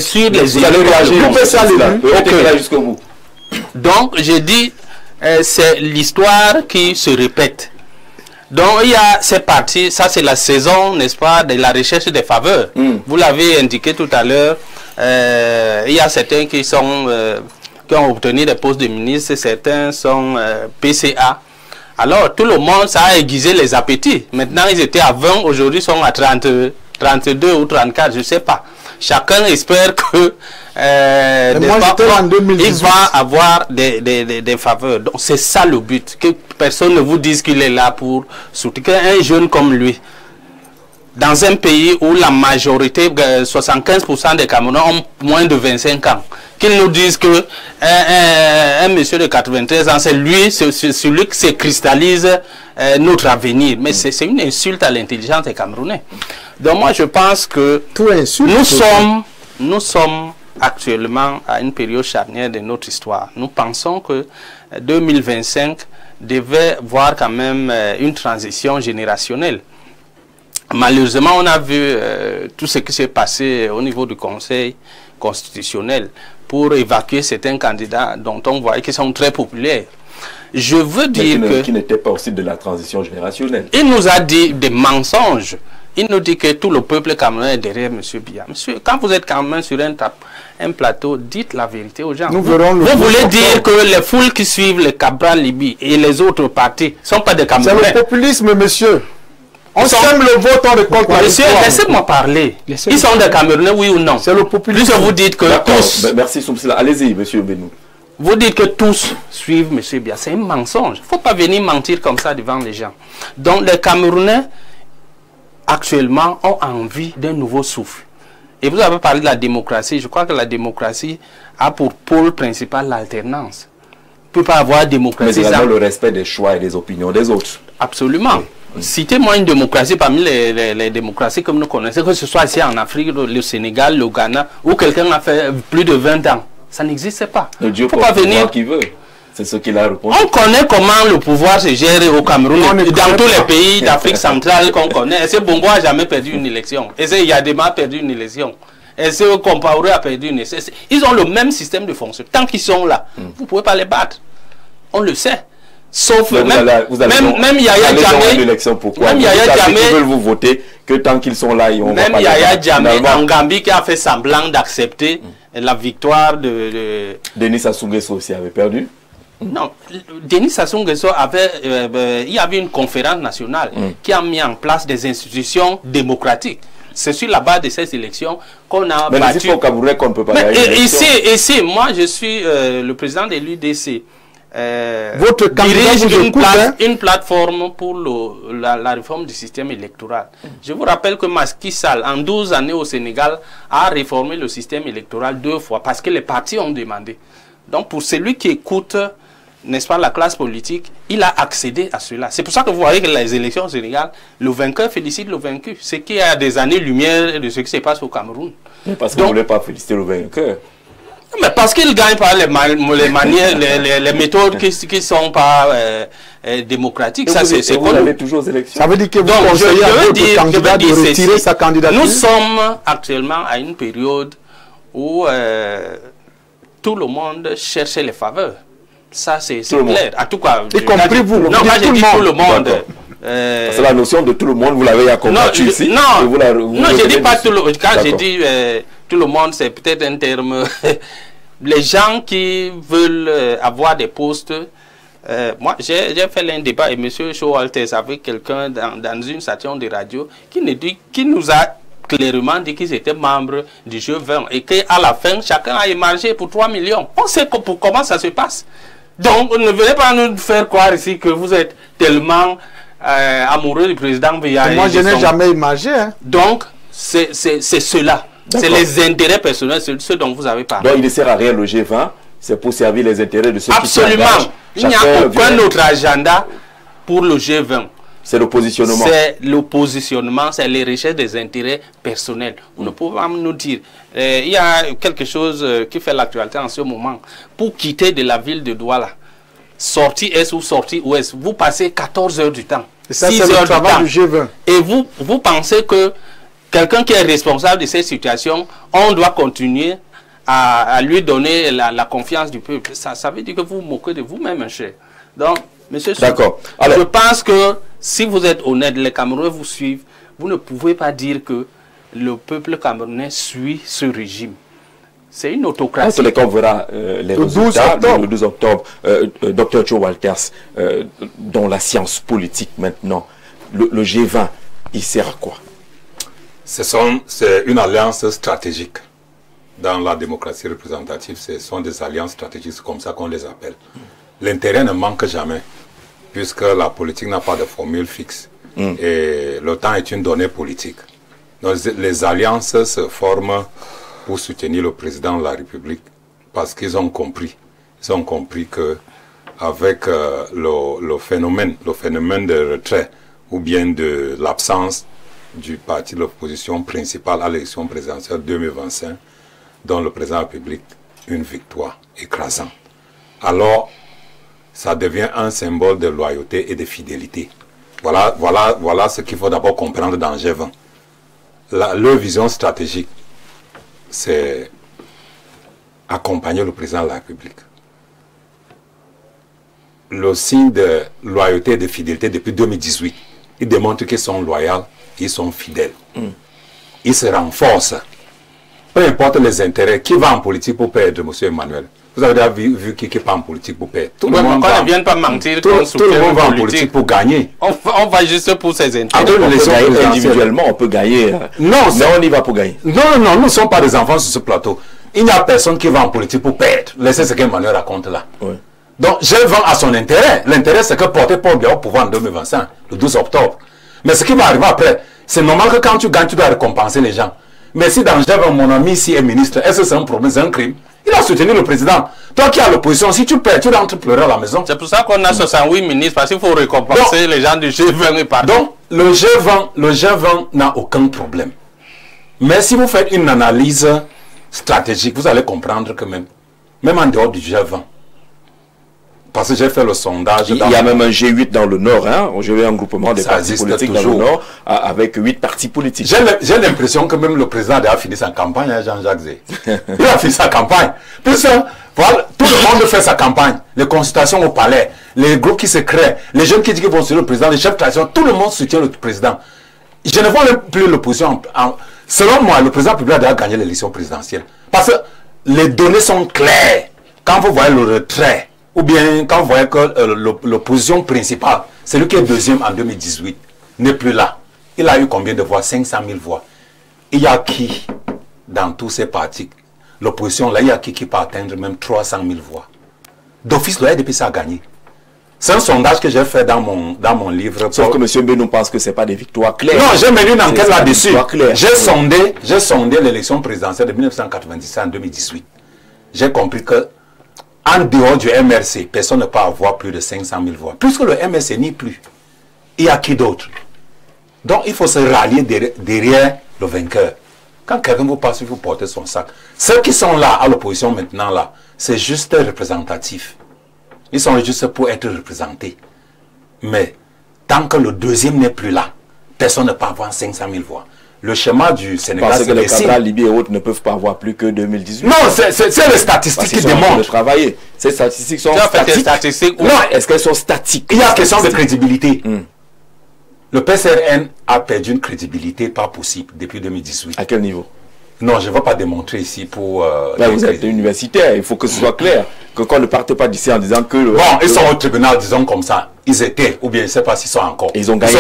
sur les vous allez réagir jusqu'au bout. Donc, j'ai dit, c'est l'histoire qui se répète. Donc, il y a ces parties, ça c'est la saison, n'est-ce pas, de la recherche des faveurs. Vous l'avez indiqué tout à l'heure, il y a certains qui ont obtenu des postes de ministre, certains sont PCA. Alors, tout le monde, ça a aiguisé les appétits. Maintenant, ils étaient à 20, aujourd'hui, ils sont à 32 ou 34, je ne sais pas. Chacun espère que il va avoir des faveurs. Donc, c'est ça le but. Que personne ne vous dise qu'il est là pour soutenir un jeune comme lui. Dans un pays où la majorité, 75% des Camerounais ont moins de 25 ans. Qu'ils nous disent que un monsieur de 93 ans, c'est lui, celui qui se cristallise notre avenir. Mais c'est une insulte à l'intelligence des Camerounais. Donc moi, je pense que nous sommes actuellement à une période charnière de notre histoire. Nous pensons que 2025 devait voir quand même une transition générationnelle. Malheureusement, on a vu tout ce qui s'est passé au niveau du Conseil constitutionnel pour évacuer certains candidats dont on voit qu'ils sont très populaires. Je veux dire que... Qui n'était pas aussi de la transition générationnelle. Il nous a dit des mensonges. Il nous dit que tout le peuple camerounais est derrière M. Biya. Monsieur, quand vous êtes quand même sur un plateau, dites la vérité aux gens. Vous voulez dire que les foules qui suivent le Cabral Libi et les autres partis ne sont pas des Camerounais? C'est le populisme, monsieur. On sème le vote, on récolte la Monsieur, laissez-moi parler. Ils sont des Camerounais, oui ou non? C'est le populisme. Plus vous dites que tous... Merci, Soumsila. Allez-y, monsieur Benou. Vous dites que tous suivent M. Biya. C'est un mensonge. Il ne faut pas venir mentir comme ça devant les gens. Donc, les Camerounais, actuellement, ont envie d'un nouveau souffle. Et vous avez parlé de la démocratie. Je crois que la démocratie a pour pôle principal l'alternance. Il ne peut pas avoir démocratie. Mais également le respect des choix et des opinions des autres. Absolument. Citez-moi une démocratie parmi les démocraties comme nous connaissons, que ce soit ici en Afrique, le Sénégal, le Ghana, où quelqu'un a fait plus de 20 ans. Ça n'existe pas. Le Dieu peut pas venir qui veut. C'est ce qu'il a répondu. On connaît comment le pouvoir se gère au Cameroun, dans tous les pays d'Afrique centrale qu'on connaît. Est-ce que Bongo n'a jamais perdu une élection? Est-ce que Yadema a perdu une élection? Est-ce que Compaoré a perdu une élection? Ils ont le même système de fonction. Tant qu'ils sont là, vous ne pouvez pas les battre. On le sait. Sauf même Yaya Jammeh, même Yaya Jammeh, ils veulent vous voter que tant qu'ils sont là, ils vont pas. Même Yaya Jammeh en Gambie qui a fait semblant d'accepter la victoire de Denis Sassou Nguesso aussi avait perdu. Non, Denis Sassou Nguesso avait, il y avait une conférence nationale qui a mis en place des institutions démocratiques. C'est sur la base de ces élections qu'on a battu. Mais ici, au Cameroun, qu'on ne peut pas gagner. Ici, moi, je suis le président de l'UDC. Votre candidat dirige une plateforme pour la réforme du système électoral. Je vous rappelle que Macky Sall, en 12 années au Sénégal, a réformé le système électoral 2 fois parce que les partis ont demandé. Donc, pour celui qui écoute, n'est-ce pas, la classe politique, il a accédé à cela. C'est pour ça que vous voyez que les élections au Sénégal, le vainqueur félicite le vaincu. C'est qu'il y a des années-lumière de ce qui se passe au Cameroun. Mais parce que vous ne voulez pas féliciter le vainqueur. Mais parce qu'il gagne par les manières, les méthodes qui ne sont pas démocratiques. Ça, c'est vous avez toujours aux élections. Ça veut dire que vous conseillez à votre candidat de retirer sa candidature. Nous sommes actuellement à une période où tout le monde cherchait les faveurs. Ça, c'est clair. En tout cas, y compris vous. Non, moi j'ai dit tout le monde. C'est la notion de tout le monde, vous l'avez combattu ici. Non, je ne dis pas tout le monde. Quand j'ai dit tout le monde, c'est peut-être un terme. Les gens qui veulent avoir des postes. Moi, j'ai fait un débat et M. Showalters avec quelqu'un dans une station de radio qui nous a clairement dit qu'ils étaient membres du G20 et qu'à la fin, chacun a émargé pour 3 millions. On sait comment ça se passe. Donc, ne venez pas nous faire croire ici que vous êtes tellement amoureux du président Biya. Moi, je n'ai jamais émargé. Hein. Donc, c'est cela. C'est les intérêts personnels, ceux dont vous avez parlé. Donc, il ne sert à rien le G20, c'est pour servir les intérêts de ceux qui Absolument. Il n'y a aucun autre agenda pour le G20. C'est le positionnement. C'est le positionnement, c'est les recherches des intérêts personnels. Vous ne pouvez pas nous dire. Il y a quelque chose qui fait l'actualité en ce moment. Pour quitter de la ville de Douala, sortie est ou sortie ouest, vous passez 14 heures du temps. Et ça, c'est le travail du G20. Et vous pensez que quelqu'un qui est responsable de cette situation, on doit continuer à lui donner la confiance du peuple. Ça veut dire que vous vous moquez de vous-même, mon cher. Donc, monsieur Sow, je pense que si vous êtes honnête, les Camerounais vous suivent, vous ne pouvez pas dire que le peuple camerounais suit ce régime. C'est une autocratie. En tous les cas, on verra les résultats le 12 octobre. Dr Joe Walters, dans la science politique maintenant, le G20, il sert à quoi? C'est une alliance stratégique. Dans la démocratie représentative, ce sont des alliances stratégiques, c'est comme ça qu'on les appelle. L'intérêt ne manque jamais, puisque la politique n'a pas de formule fixe. Et le temps est une donnée politique. Donc, les alliances se forment pour soutenir le président de la République, parce qu'ils ont compris. Ils ont compris que avec le phénomène de retrait, ou bien de l'absence du parti de l'opposition principale à l'élection présidentielle 2025, dont le président de la République une victoire écrasante. Alors, ça devient un symbole de loyauté et de fidélité. Voilà ce qu'il faut d'abord comprendre dans G20. Leur vision stratégique, c'est accompagner le président de la République. Le signe de loyauté et de fidélité depuis 2018, ils démontrent qu'ils sont loyaux, ils sont fidèles. Ils se renforcent. Peu importe les intérêts, qui va en politique pour perdre, M. Emmanuel? Vous avez déjà vu qui va en politique pour perdre? Tout le monde ne vient pas mentir. Tout le monde va en politique pour gagner. On va juste pour ses intérêts. Individuellement, on peut gagner. Non, on y va pour gagner. Non, nous ne sommes pas des enfants sur ce plateau. Il n'y a personne qui va en politique pour perdre. Laissez ce qu'Emmanuel raconte là. Oui. Donc, G20 a son intérêt. L'intérêt, c'est que porter Paul Biya au pouvoir en 2025, le 12 octobre. Mais ce qui va arriver après, c'est normal que quand tu gagnes, tu dois récompenser les gens. Mais si dans G20, mon ami ici est ministre, est-ce que c'est un problème, c'est un crime? Il a soutenu le président. Toi qui as l'opposition, si tu perds, tu rentres pleurer à la maison. C'est pour ça qu'on a 68 ministres, parce qu'il faut récompenser les gens du G20 et partout. Donc, le G20 n'a aucun problème. Mais si vous faites une analyse stratégique, vous allez comprendre que même en dehors du G20, parce que j'ai fait le sondage. Il y a même un G8 dans le Nord, hein? J'ai un groupement de partis politiques dans le Nord, avec 8 partis politiques. J'ai l'impression que même le président a fini sa campagne, hein, Jean-Jacques Zé. Il a fini sa campagne. Puisque, voilà, tout le monde fait sa campagne. Les consultations au palais, les groupes qui se créent, les jeunes qui disent qu'ils vont soutenir le président, les chefs de tradition, tout le monde soutient le président. Je ne vois même plus l'opposition. Selon moi, le président public a déjà gagné l'élection présidentielle. Parce que les données sont claires. Quand vous voyez le retrait, ou bien quand vous voyez que l'opposition principale, celui qui est deuxième en 2018, n'est plus là. Il a eu combien de voix? 500 000 voix. Il y a qui, dans tous ces partis, l'opposition, là, il y a qui peut atteindre même 300 000 voix. D'office, le RDPC a gagné. C'est un sondage que j'ai fait dans mon livre. Sauf que M. Mbénou pense que ce n'est pas des victoires claires. Non, j'ai mené une enquête là-dessus. J'ai sondé l'élection présidentielle de 1997 en 2018. J'ai compris que en dehors du MRC, personne ne peut avoir plus de 500 000 voix. Puisque le MRC n'y plus, il y a qui d'autre? Donc il faut se rallier derrière le vainqueur. Quand quelqu'un vous passe, il faut porter son sac. Ceux qui sont là, à l'opposition maintenant, là, c'est juste représentatif. Ils sont juste pour être représentés. Mais tant que le deuxième n'est plus là, personne ne peut avoir 500 000 voix. Le schéma du Sénégal, c'est que les Cabral, Libye et autres ne peuvent pas avoir plus que 2018. Non, c'est les statistiques qui démontrent. Travailler. Ces statistiques sont statiques. Non, est-ce qu'elles sont statiques? Il y a une question de crédibilité. Le PCRN a perdu une crédibilité pas possible depuis 2018. À quel niveau? Non, je ne vais pas démontrer ici pour... Là, vous êtes universitaire, il faut que ce soit clair. Que qu'on ne parte pas d'ici en disant que... Bon, ils sont au tribunal, disons comme ça. Ils étaient, ou bien je ne sais pas s'ils sont encore. Ils ont gagné,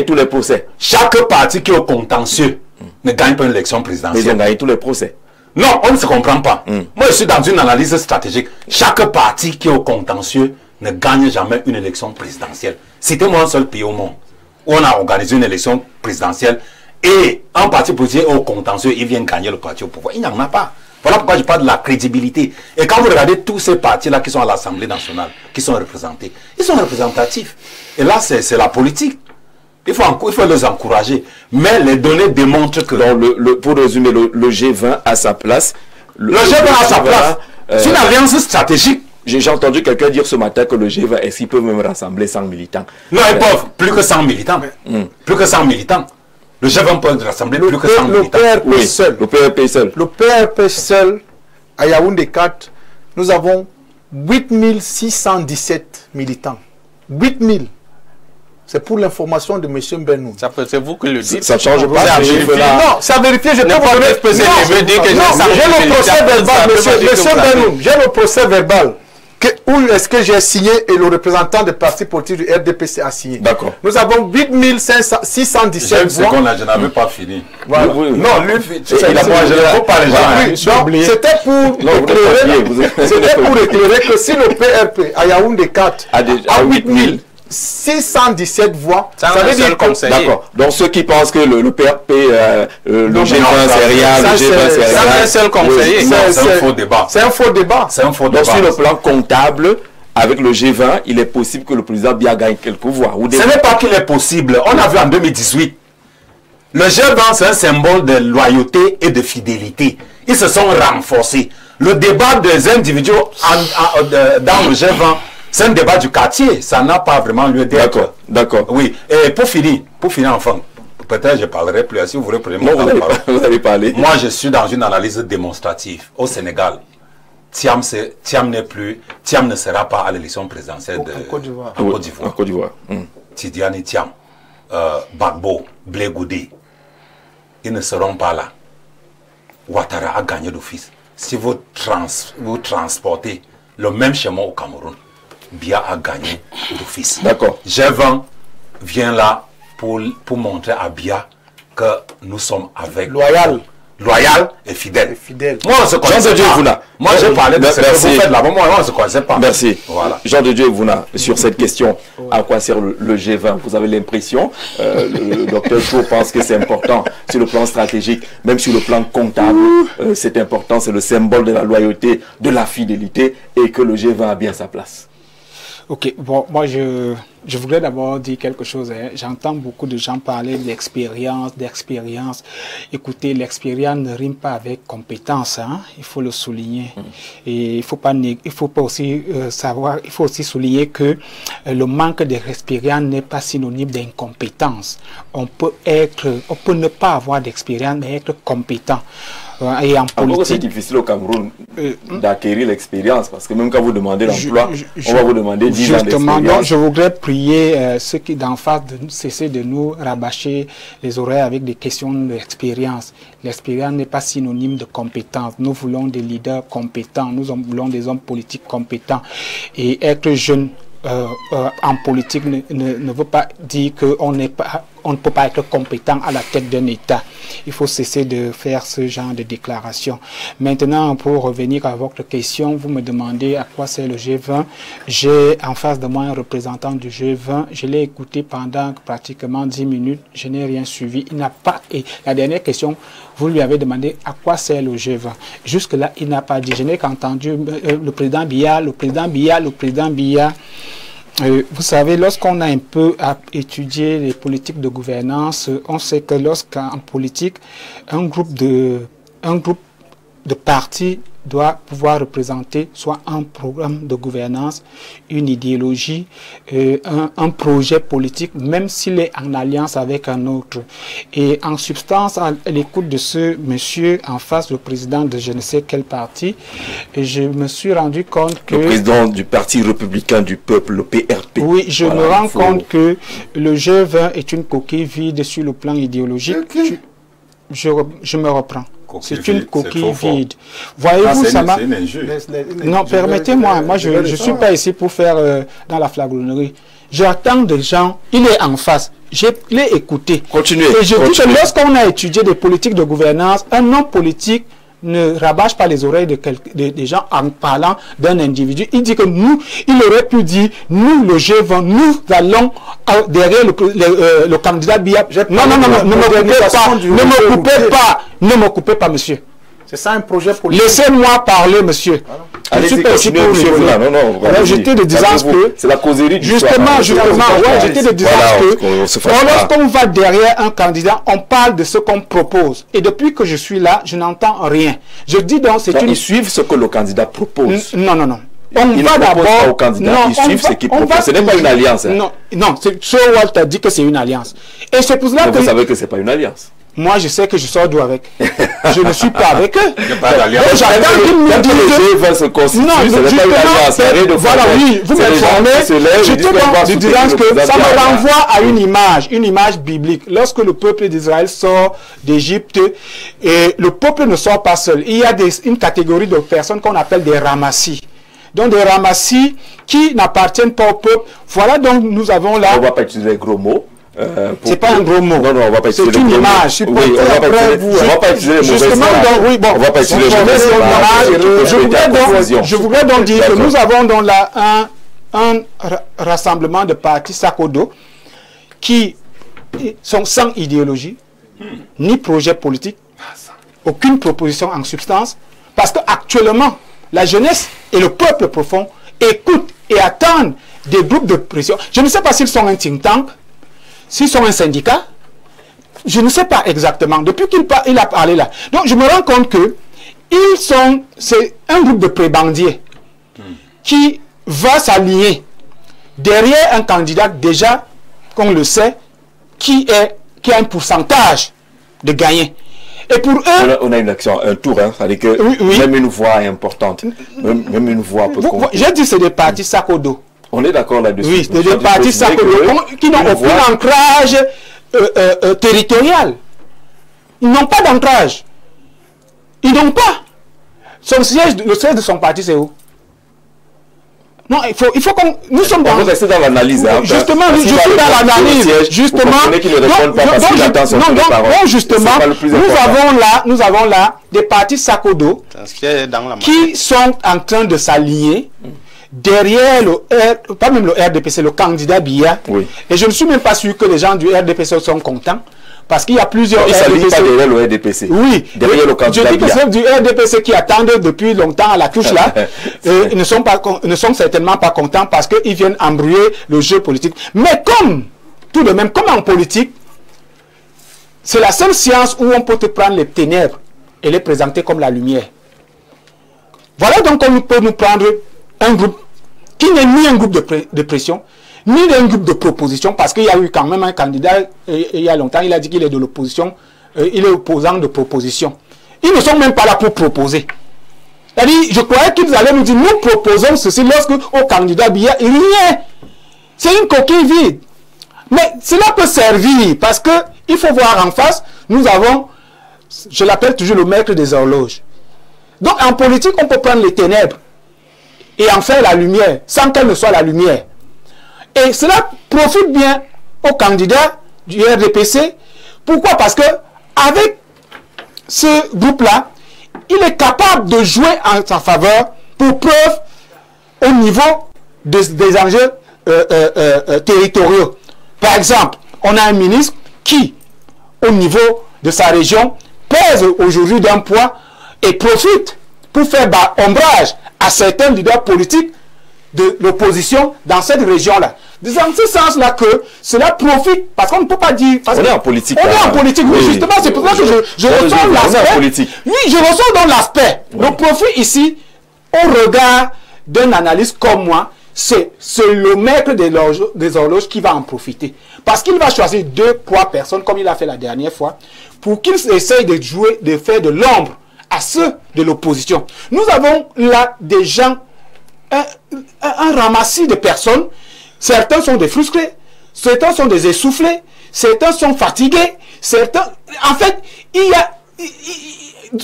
tous les procès. Chaque parti qui est au contentieux ne gagne pas une élection présidentielle. Ils ont gagné tous les procès. Non, on ne se comprend pas. Moi, je suis dans une analyse stratégique. Chaque parti qui est au contentieux ne gagne jamais une élection présidentielle. Citez-moi un seul pays au monde où on a organisé une élection présidentielle et un parti politique au contentieux, il vient gagner le parti au pouvoir. Il n'y en a pas. Voilà pourquoi je parle de la crédibilité. Et quand vous regardez tous ces partis-là qui sont à l'Assemblée nationale, qui sont représentés, ils sont représentatifs. Et là, c'est la politique. Il faut les encourager. Mais les données démontrent que... Donc, pour résumer, le G20 a sa place. Le G20 a sa place. C'est une alliance stratégique. J'ai entendu quelqu'un dire ce matin que le G20, est-ce qu'il peut même rassembler 100 militants? Non, ils peuvent. Plus que 100 militants. Plus que 100 militants. Le G20 peut rassembler plus que 100 le militants. PRP seul. Le PRP seul. Le PRP seul, à Yaoundé 4, nous avons 8617 militants. 8000. C'est pour l'information de M. Benoun. C'est vous qui le dites. Ça change pas. Non, ça vérifie, je peux vous donner. J'ai le procès verbal, monsieur Benoun. J'ai le procès verbal. Où est-ce que j'ai signé et le représentant des partis politiques du RDPC a signé. D'accord. Nous avons 8617 voix. Je n'avais pas fini. Voilà. Non, lui, je ne veux pas les gens. Oui, c'était pour éclairer que si le PRP à Yaoundé 4 a 8617 voix, ça veut dire conseiller. D'accord. Donc ceux qui pensent que le PRP, le G20 c'est rien, le G20 c'est rien. C'est un seul conseiller. C'est un faux débat. C'est un faux débat. C'est un faux débat. Donc sur le plan comptable, avec le G20, il est possible que le président Biya gagne quelques voix. Ce n'est pas qu'il est possible. On a vu en 2018. Le G20 c'est un symbole de loyauté et de fidélité. Ils se sont renforcés. Le débat des individus dans le G20, c'est un débat du quartier, ça n'a pas vraiment lieu d'être. D'accord. Oui, et pour finir enfin, peut-être je parlerai plus, si vous voulez prendre mon temps de parole. Vous allez parler. Moi, je suis dans une analyse démonstrative. Au Sénégal, Thiam ne sera pas à l'élection présidentielle de Côte d'Ivoire. Tidiane Thiam, Gbagbo, Blé Goudé, ils ne seront pas là. Ouattara a gagné d'office. Si vous transportez le même schéma au Cameroun, Biya a gagné d'office. D'accord. G20 vient là pour montrer à Biya que nous sommes avec loyal et fidèle. Moi, on se connaissait pas. Moi, j'ai parlé de ce que vous faites là-bas. Moi, on ne se connaissait pas. Merci. Voilà. Jean de Dieu Vouna, sur cette question, à quoi sert le G20? Vous avez l'impression, le docteur Cho pense que c'est important sur le plan stratégique, même sur le plan comptable, c'est important, c'est le symbole de la loyauté, de la fidélité, et que le G20 a bien sa place. Ok, bon, moi je voudrais d'abord dire quelque chose. Hein. J'entends beaucoup de gens parler d'expérience. Écoutez, l'expérience ne rime pas avec compétence, hein. Il faut le souligner. Et il faut pas aussi savoir, il faut aussi souligner que le manque d'expérience n'est pas synonyme d'incompétence. On peut ne pas avoir d'expérience, mais être compétent. Et en politique, c'est difficile au Cameroun d'acquérir l'expérience, parce que même quand vous demandez l'emploi, on va vous demander 10 ans d'expérience. Justement, donc je voudrais prier ceux qui d'en face de nous cesser de nous rabâcher les oreilles avec des questions d'expérience. L'expérience n'est pas synonyme de compétence. Nous voulons des leaders compétents, nous voulons des hommes politiques compétents. Et être jeune en politique ne veut pas dire qu'on ne peut pas être compétent à la tête d'un État. Il faut cesser de faire ce genre de déclaration. Maintenant, pour revenir à votre question, vous me demandez à quoi c'est le G20. J'ai en face de moi un représentant du G20. Je l'ai écouté pendant pratiquement 10 minutes. Je n'ai rien suivi. Il n'a pas. Et la dernière question, vous lui avez demandé à quoi c'est le G20. Jusque-là, il n'a pas dit. Je n'ai qu'entendu le président Biya. Vous savez, lorsqu'on a un peu étudié les politiques de gouvernance, on sait que lorsqu'en politique, un groupe de partis doit pouvoir représenter soit un programme de gouvernance, une idéologie, un projet politique, même s'il est en alliance avec un autre. Et en substance, à l'écoute de ce monsieur en face, le président de je ne sais quel parti, je me suis rendu compte que... Le président du Parti républicain du peuple, le PRP. Oui, je me rends compte que le G20 est une coquille vide sur le plan idéologique. Okay. Je me reprends. C'est une coquille vide. Voyez-vous, ça m'a... Non, permettez-moi, moi je ne suis pas ici pour faire dans la flagornerie. J'attends des gens, il est en face. Je l'ai écouté. Continuez. Et je dis que lorsqu'on a étudié des politiques de gouvernance, un homme politique ne rabâche pas les oreilles des gens en parlant d'un individu. Il dit que nous, il aurait pu dire, nous, le G20, nous allons derrière le candidat Biya. Non, ne me coupez pas, monsieur. C'est ça un projet politique. Laissez-moi parler, monsieur. Allez-y, continuez, monsieur. J'étais de disant que... C'est la causerie du Justement, j'étais de disant que lorsqu'on va derrière un candidat, on parle de ce qu'on propose. Et depuis que je suis là, je n'entends rien. Je dis donc, c'est une... Ils suivent ce que le candidat propose. Non. On va d'abord au candidat, ils suivent ce qu'ils proposent. Ce n'est pas une alliance. Non, non, Walt a dit que c'est une alliance. Et c'est pour cela que vous savez que c'est pas une alliance. Moi, je sais que je sors d'où avec. Je ne suis pas avec eux. Il n'y a pas d'alliance. J'attends qu'ils me disent que va se constituer. Non, justement, voilà, oui, vous m'informez. Je te dis que ça me renvoie à une image biblique. Lorsque le peuple d'Israël sort d'Égypte, et le peuple ne sort pas seul. Il y a une catégorie de personnes qu'on appelle des ramassis. Donc des ramassis qui n'appartiennent pas au peuple. Voilà, donc nous avons là. On ne va pas utiliser les gros mots. C'est pas un gros mot. Non, on va pas utiliser c'est une image. Oui, on va pas utiliser les mauvaises oui, bon, on va pas utiliser les mauvaises je voudrais donc dire que nous avons donc là un rassemblement de partis Sakodo qui sont sans idéologie, ni projet politique, aucune proposition en substance, parce qu'actuellement, la jeunesse et le peuple profond écoutent et attendent des groupes de pression. Je ne sais pas s'ils sont un think tank, s'ils sont un syndicat, je ne sais pas exactement. Depuis qu'il a parlé là. Donc je me rends compte que c'est un groupe de prébandiers qui va s'aligner derrière un candidat déjà, qu'on le sait, qui a un pourcentage de gagner. Et pour eux... On a une action, un tour, hein, c'est-à-dire que oui. Même une voix importante, même une voix peut compter. J'ai dit c'est des partis Sakodo. On est d'accord là-dessus. Oui, c'est des partis Sakodo qui n'ont aucun ancrage territorial. Ils n'ont pas d'ancrage. Ils n'ont pas. Le siège de son parti, c'est où? Non, il faut qu'on... Nous sommes dans... On va rester dans l'analyse. Hein, justement, je suis dans l'analyse. Justement, nous avons là des partis Sakodo qui sont en train de s'aligner derrière pas même le RDPC, le candidat Biya. Oui. Et je ne suis même pas sûr que les gens du RDPC sont contents. Parce qu'il y a plusieurs RDPC. Pas derrière le RDPC. Oui. Derrière le candidat. Je dis que c'est du RDPC qui attendent depuis longtemps à la touche là. Ils ne sont certainement pas contents parce qu'ils viennent embrouiller le jeu politique. Mais tout de même, comme en politique, c'est la seule science où on peut te prendre les ténèbres et les présenter comme la lumière. Voilà donc on peut nous prendre un groupe qui n'est ni un groupe de pression, ni un groupe de proposition, parce qu'il y a eu quand même un candidat, il y a longtemps, il a dit qu'il est de l'opposition, il est opposant de proposition. Ils ne sont même pas là pour proposer. C'est-à-dire, je croyais qu'ils allaient nous dire, nous proposons ceci, lorsque au candidat Biya, rien. C'est une coquille vide. Mais cela peut servir, parce que il faut voir en face, nous avons, je l'appelle toujours le maître des horloges. Donc en politique, on peut prendre les ténèbres et en faire la lumière, sans qu'elle ne soit la lumière. Et cela profite bien au candidat du RDPC. Pourquoi? Parce que avec ce groupe-là, il est capable de jouer en sa faveur pour preuve au niveau des enjeux territoriaux. Par exemple, on a un ministre qui, au niveau de sa région, pèse aujourd'hui d'un poids et profite pour faire ombrage à certains leaders politiques de l'opposition dans cette région-là. Dans ce sens-là que cela profite, parce qu'on ne peut pas dire... On est en politique. On est en politique, oui, justement, c'est pour ça que je ressens l'aspect. Oui, je ressens dans l'aspect. Le profit ici, au regard d'un analyste comme moi, c'est le maître des horloges qui va en profiter. Parce qu'il va choisir 2-3 personnes, comme il a fait la dernière fois, pour qu'ils essayent de jouer, de faire de l'ombre à ceux de l'opposition. Nous avons là des gens, un ramassis de personnes. Certains sont des frustrés, certains sont des essoufflés, certains sont fatigués, certains... En fait,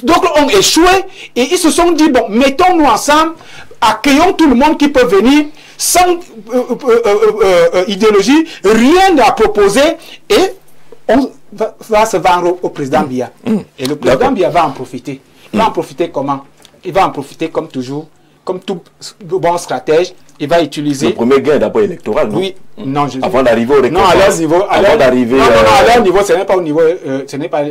d'autres ont échoué et ils se sont dit, bon, mettons-nous ensemble, accueillons tout le monde qui peut venir sans idéologie, rien à proposer et on va se vendre au président Biya. Et le président Biya va en profiter. Il va en profiter comment? Il va en profiter comme toujours, comme tout bon stratège. Il va utiliser... Le premier gain d'abord électoral, non? Oui. Non, avant d'arriver au récompense. Non, à leur niveau... Avant d'arriver... Non, à leur niveau, ce n'est pas au niveau... ce n'est pas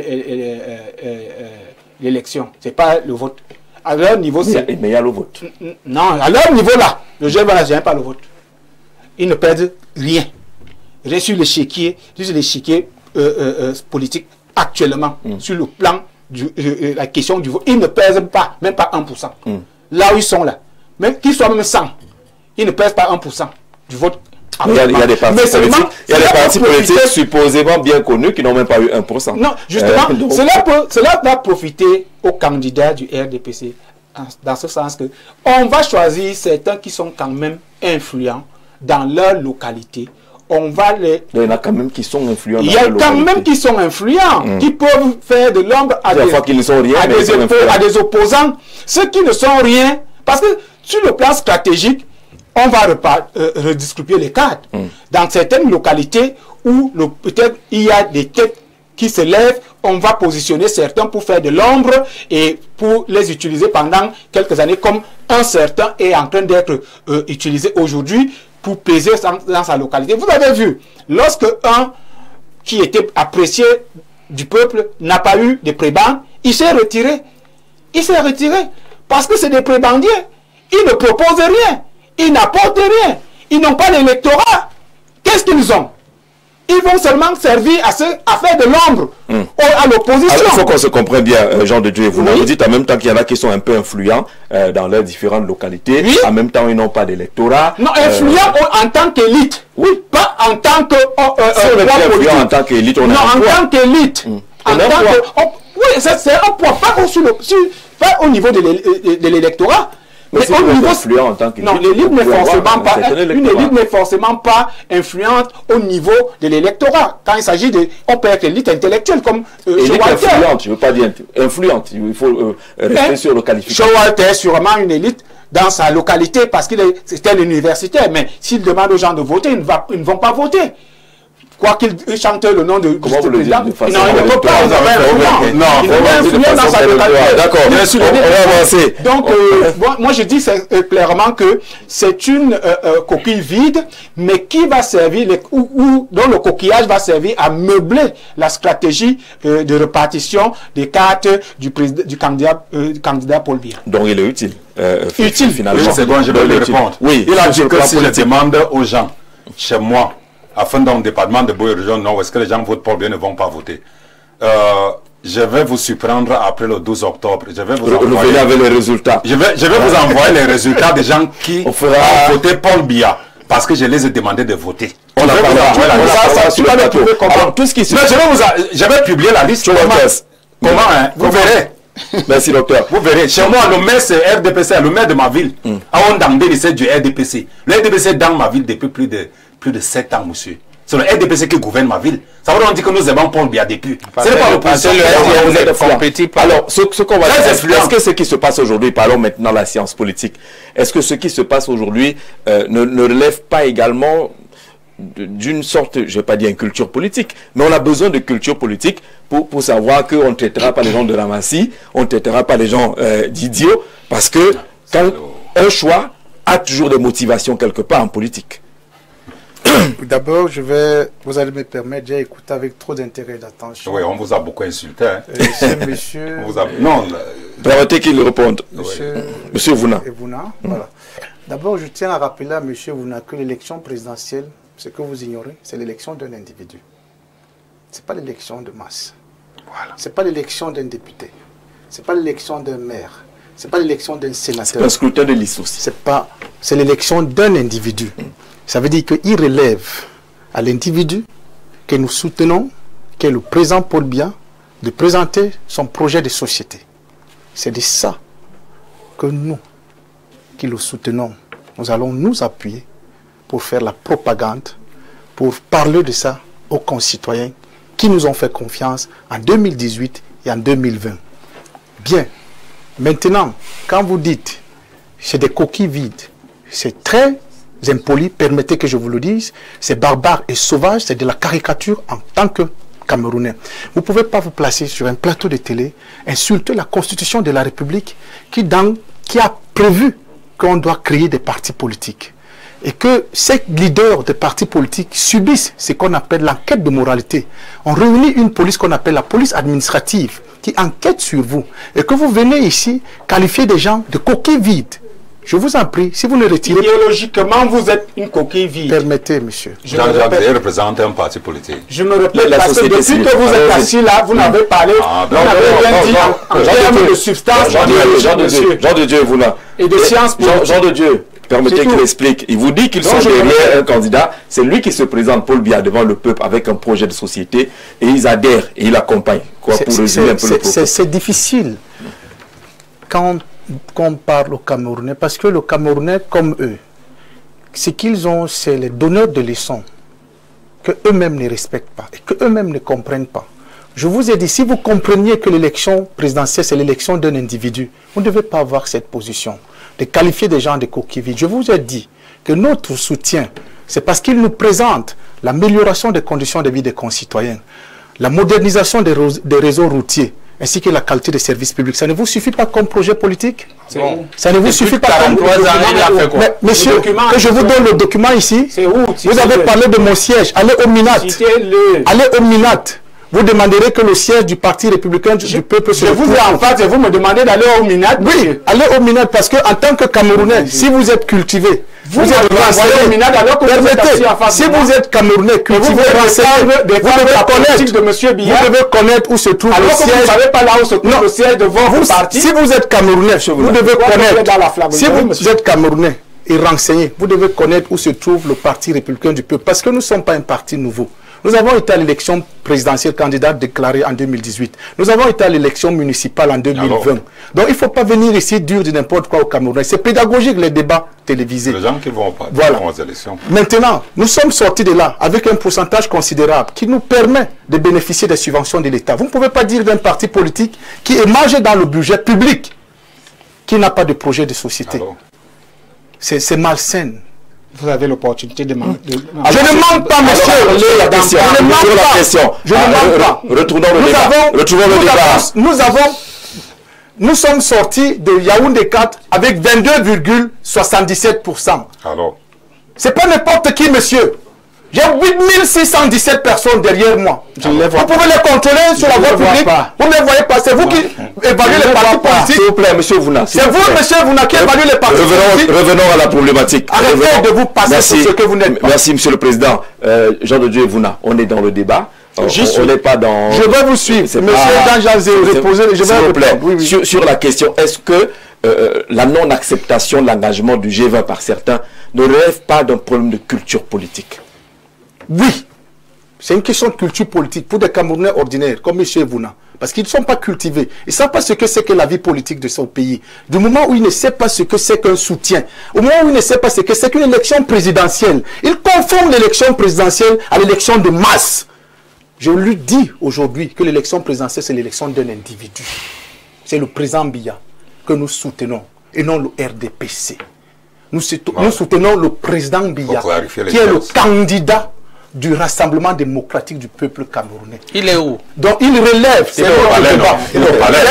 l'élection. Ce n'est pas le vote. À leur niveau, c'est... Mais il y a le vote. Non, à leur niveau, là, le jeune va n'aime pas le vote. Ils ne perdent rien. Rien sur l'échiquier politique actuellement, sur le plan de la question du vote. Ils ne pèsent pas, même pas 1%. Là où ils sont là. même qu'ils soient même 100, ils ne pèsent pas 1% du vote. Il y a des partis politiques supposément bien connus qui n'ont même pas eu 1%. Non, justement, cela va profiter aux candidats du RDPC, dans ce sens que on va choisir certains qui sont quand même influents dans leur localité. On va les... Il y en a quand même qui sont influents. Il y a quand même qui sont influents, qui peuvent faire de l'ombre à des opposants. Ceux qui ne sont rien, parce que sur le plan stratégique, on va redistribuer les cadres. Dans certaines localités où peut-être il y a des têtes qui se lèvent, on va positionner certains pour faire de l'ombre et pour les utiliser pendant quelques années, comme un certain est en train d'être utilisé aujourd'hui pour peser dans sa localité. Vous avez vu, lorsque un qui était apprécié du peuple n'a pas eu de prébans, il s'est retiré. Il s'est retiré parce que c'est des prébandiers. Ils ne proposent rien. Ils n'apportent rien. Ils n'ont pas d'électorat. Qu'est-ce qu'ils ont? Ils vont seulement servir à faire de l'ombre à l'opposition. Il faut qu'on se comprenne bien, Jean de Dieu. Vous nous dites en même temps qu'il y en a qui sont un peu influents dans leurs différentes localités. Oui. En même temps, ils n'ont pas d'électorat. Non, influents en tant qu'élite. Oui. Pas en tant que politique. En tant qu'élite, non, en tant qu'élite. Oui, c'est un poids. Pas au niveau de l'électorat. Mais au niveau influent en tant que non, l'élite n'est forcément pas une élite n'est forcément pas influente au niveau de l'électorat. Quand il s'agit de, on peut être élite intellectuelle comme élite influente, je veux pas dire influente. Il faut rester sur le qualificatif. Showalter est sûrement une élite dans sa localité parce qu'il est un universitaire. Mais s'il demande aux gens de voter, ils ne vont pas voter. Quoi qu'il chante le nom de comment vous le dites de façon non, il ne peut pas influer dans sa localité. D'accord, on va avancer. Donc, moi je dis clairement que c'est une coquille vide, mais qui va servir, dont le coquillage va servir à meubler la stratégie de répartition des cartes du candidat Paul Biya. Donc il est utile. Utile finalement. Oui, c'est bon, je vais lui répondre. Oui, il a dit que si je demande aux gens, chez moi, afin dans le département de Boye-Région Nord, est-ce que les gens votent Paul Biya ne vont pas voter. Je vais vous surprendre après le 12 octobre. Je vais vous envoyer avec les résultats. Je vais vous envoyer les résultats des gens qui ont voté Paul Biya. Parce que je les ai demandé de voter. On a tout ce qui se passe. Je vais publier la liste. Comment hein? Vous verrez. Merci docteur. Vous verrez, chez moi, le maire c'est RDPC, le maire de ma ville. À Ondangde, c'est du RDPC. Le RDPC est dans ma ville depuis plus de 7 ans, monsieur. C'est le RDPC qui gouverne ma ville. Ça veut dire que nous avons Paul Biya depuis. Ce n'est pas l'opposition. Alors, ce qu'on va dire, est-ce que ce qui se passe aujourd'hui, parlons maintenant de la science politique, est-ce que ce qui se passe aujourd'hui ne relève pas également d'une sorte, je ne vais pas dire une culture politique, mais on a besoin de culture politique pour savoir qu'on ne traitera pas les gens de ramassis, on ne traitera pas les gens d'idiots, parce que quand un choix a toujours des motivations quelque part en politique. D'abord, vous allez me permettre, j'ai écouté avec trop d'intérêt et d'attention. Oui, on vous a beaucoup insulté. Hein. Monsieur... Non. Permettez qu'il réponde. Monsieur Vouna. Voilà. D'abord, je tiens à rappeler à monsieur Vouna que l'élection présidentielle, ce que vous ignorez, c'est l'élection d'un individu. Ce n'est pas l'élection de masse. Voilà. Ce n'est pas l'élection d'un député. Ce n'est pas l'élection d'un maire. Ce n'est pas l'élection d'un sénateur. C'est un scrutin de liste aussi. C'est l'élection d'un individu. Ça veut dire qu'il relève à l'individu que nous soutenons, qui est le président Paul Biya, de présenter son projet de société. C'est de ça que nous, qui le soutenons, nous allons nous appuyer pour faire la propagande, pour parler de ça aux concitoyens qui nous ont fait confiance en 2018 et en 2020. Bien. Maintenant, quand vous dites c'est des coquilles vides, c'est très impoli, permettez que je vous le dise, c'est barbare et sauvage, c'est de la caricature en tant que Camerounais. Vous ne pouvez pas vous placer sur un plateau de télé, insulter la Constitution de la République qui a prévu qu'on doit créer des partis politiques. Et que ces leaders de partis politiques subissent ce qu'on appelle l'enquête de moralité. On réunit une police qu'on appelle la police administrative qui enquête sur vous. Et que vous venez ici qualifier des gens de coquilles vides. Je vous en prie, si vous ne retirez... Idéologiquement, vous êtes une coquille vide. Permettez, monsieur. Jean-Jacques Zéhé représente un parti politique. Je me répète, parce que depuis que vous êtes assis là, vous n'avez parlé, vous n'avez rien dit en termes de substance. Jean de Dieu, vous là. Et de sciences politiques. Jean de Dieu, permettez qu'il explique. Il vous dit qu'ils sont derrière un candidat. C'est lui qui se présente, Paul Biya, devant le peuple avec un projet de société. Et ils adhèrent et ils l'accompagnent. C'est difficile quand on parle aux Camerounais. Parce que les Camerounais, comme eux, ce qu'ils ont, c'est les donneurs de leçons qu'eux-mêmes ne respectent pas et qu'eux-mêmes ne comprennent pas. Je vous ai dit, si vous compreniez que l'élection présidentielle, c'est l'élection d'un individu, vous ne devez pas avoir cette position de qualifier des gens de coquilles vides. Je vous ai dit que notre soutien, c'est parce qu'ils nous présentent l'amélioration des conditions de vie des concitoyens, la modernisation des réseaux routiers, ainsi que la qualité des services publics. Ça ne vous suffit pas comme projet politique? Bon. Ça ne vous suffit pas comme projet politique? Monsieur, que je vous donne le document ici. Vous avez parlé de mon siège. Allez au MINAT. Allez au MINAT. Vous demanderez que le siège du Parti républicain du peuple se retrouve. Je vous ai en face et vous me demandez d'aller au MINAT. Oui, allez au MINAT parce qu'en tant que Camerounais, si vous êtes cultivé, vous êtes renseigné. Permettez, si vous êtes Camerounais, cultivé, renseigné, vous devez connaître où se trouve le siège. Vous ne savez pas là où se trouve le siège de votre parti. Si vous êtes Camerounais, vous devez connaître. Si vous êtes Camerounais et renseigné, vous devez connaître où se trouve le Parti républicain du peuple. Parce que nous ne sommes pas un parti nouveau. Nous avons été à l'élection présidentielle candidat déclarée en 2018. Nous avons été à l'élection municipale en 2020. Donc il ne faut pas venir ici dire de n'importe quoi aux Camerounais. C'est pédagogique les débats télévisés. Les gens qui vont pas aux élections. Maintenant, nous sommes sortis de là avec un pourcentage considérable qui nous permet de bénéficier des subventions de l'État. Vous ne pouvez pas dire d'un parti politique qui est mangé dans le budget public, qui n'a pas de projet de société. C'est malsain. Vous avez l'opportunité de... Je ne manque pas, monsieur. Je ne manque pas. Je ne manque pas. Retournons le débat. Nous sommes sortis de Yaoundé 4 avec 22,77%. C'est pas n'importe qui, monsieur. J'ai 8617 personnes derrière moi. Vous pouvez les contrôler sur la voie publique. Vous ne les voyez pas. C'est vous qui évaluez les partis politiques. S'il vous plaît, monsieur Vouna. C'est vous, monsieur Vouna, qui évaluez les partis politiques. Revenons à la problématique. Arrêtez de vous passer sur ce que vous n'êtes pas. Merci, monsieur le président. Jean de Dieu Vouna, on est dans le débat. On n'est pas dans... Je vais vous suivre. Monsieur Jean-Jacques Zéhé, reposez. Je vais vous répondre. Sur la question, est-ce que la non-acceptation de l'engagement du G20 par certains ne relève pas d'un problème de culture politique? Oui, c'est une question de culture politique pour des Camerounais ordinaires comme M. Vouna. Parce qu'ils ne sont pas cultivés. Ils ne savent pas ce que c'est que la vie politique de son pays. Du moment où ils ne savent pas ce que c'est qu'un soutien, au moment où ils ne savent pas ce que c'est qu'une élection présidentielle, ils confondent l'élection présidentielle à l'élection de masse. Je lui dis aujourd'hui que l'élection présidentielle, c'est l'élection d'un individu. C'est le président Biya que nous soutenons et non le RDPC. Nous soutenons le président Biya qui est le candidat du Rassemblement démocratique du peuple camerounais. Il est où? Donc il relève. C'est un autre débat. C'est un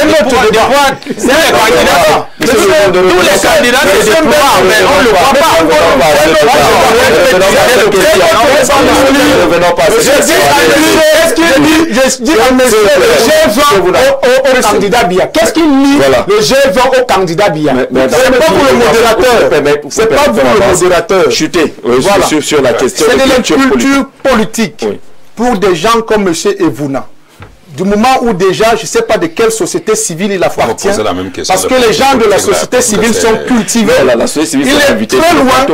autre débat. C'est un candidat. Tous les candidats se déploient, mais on ne le voit pas. Je dis à monsieur le G20 au candidat Biya. Qu'est-ce qu'il lit le G20 au candidat Biya? C'est pas vous le modérateur. C'est pas vous le modérateur. Chuter sur la question de la culture politique pour des gens comme M. Evouna. Du moment où déjà, je ne sais pas de quelle société civile il appartient, parce que les gens de la société civile sont cultivés. Il est très loin,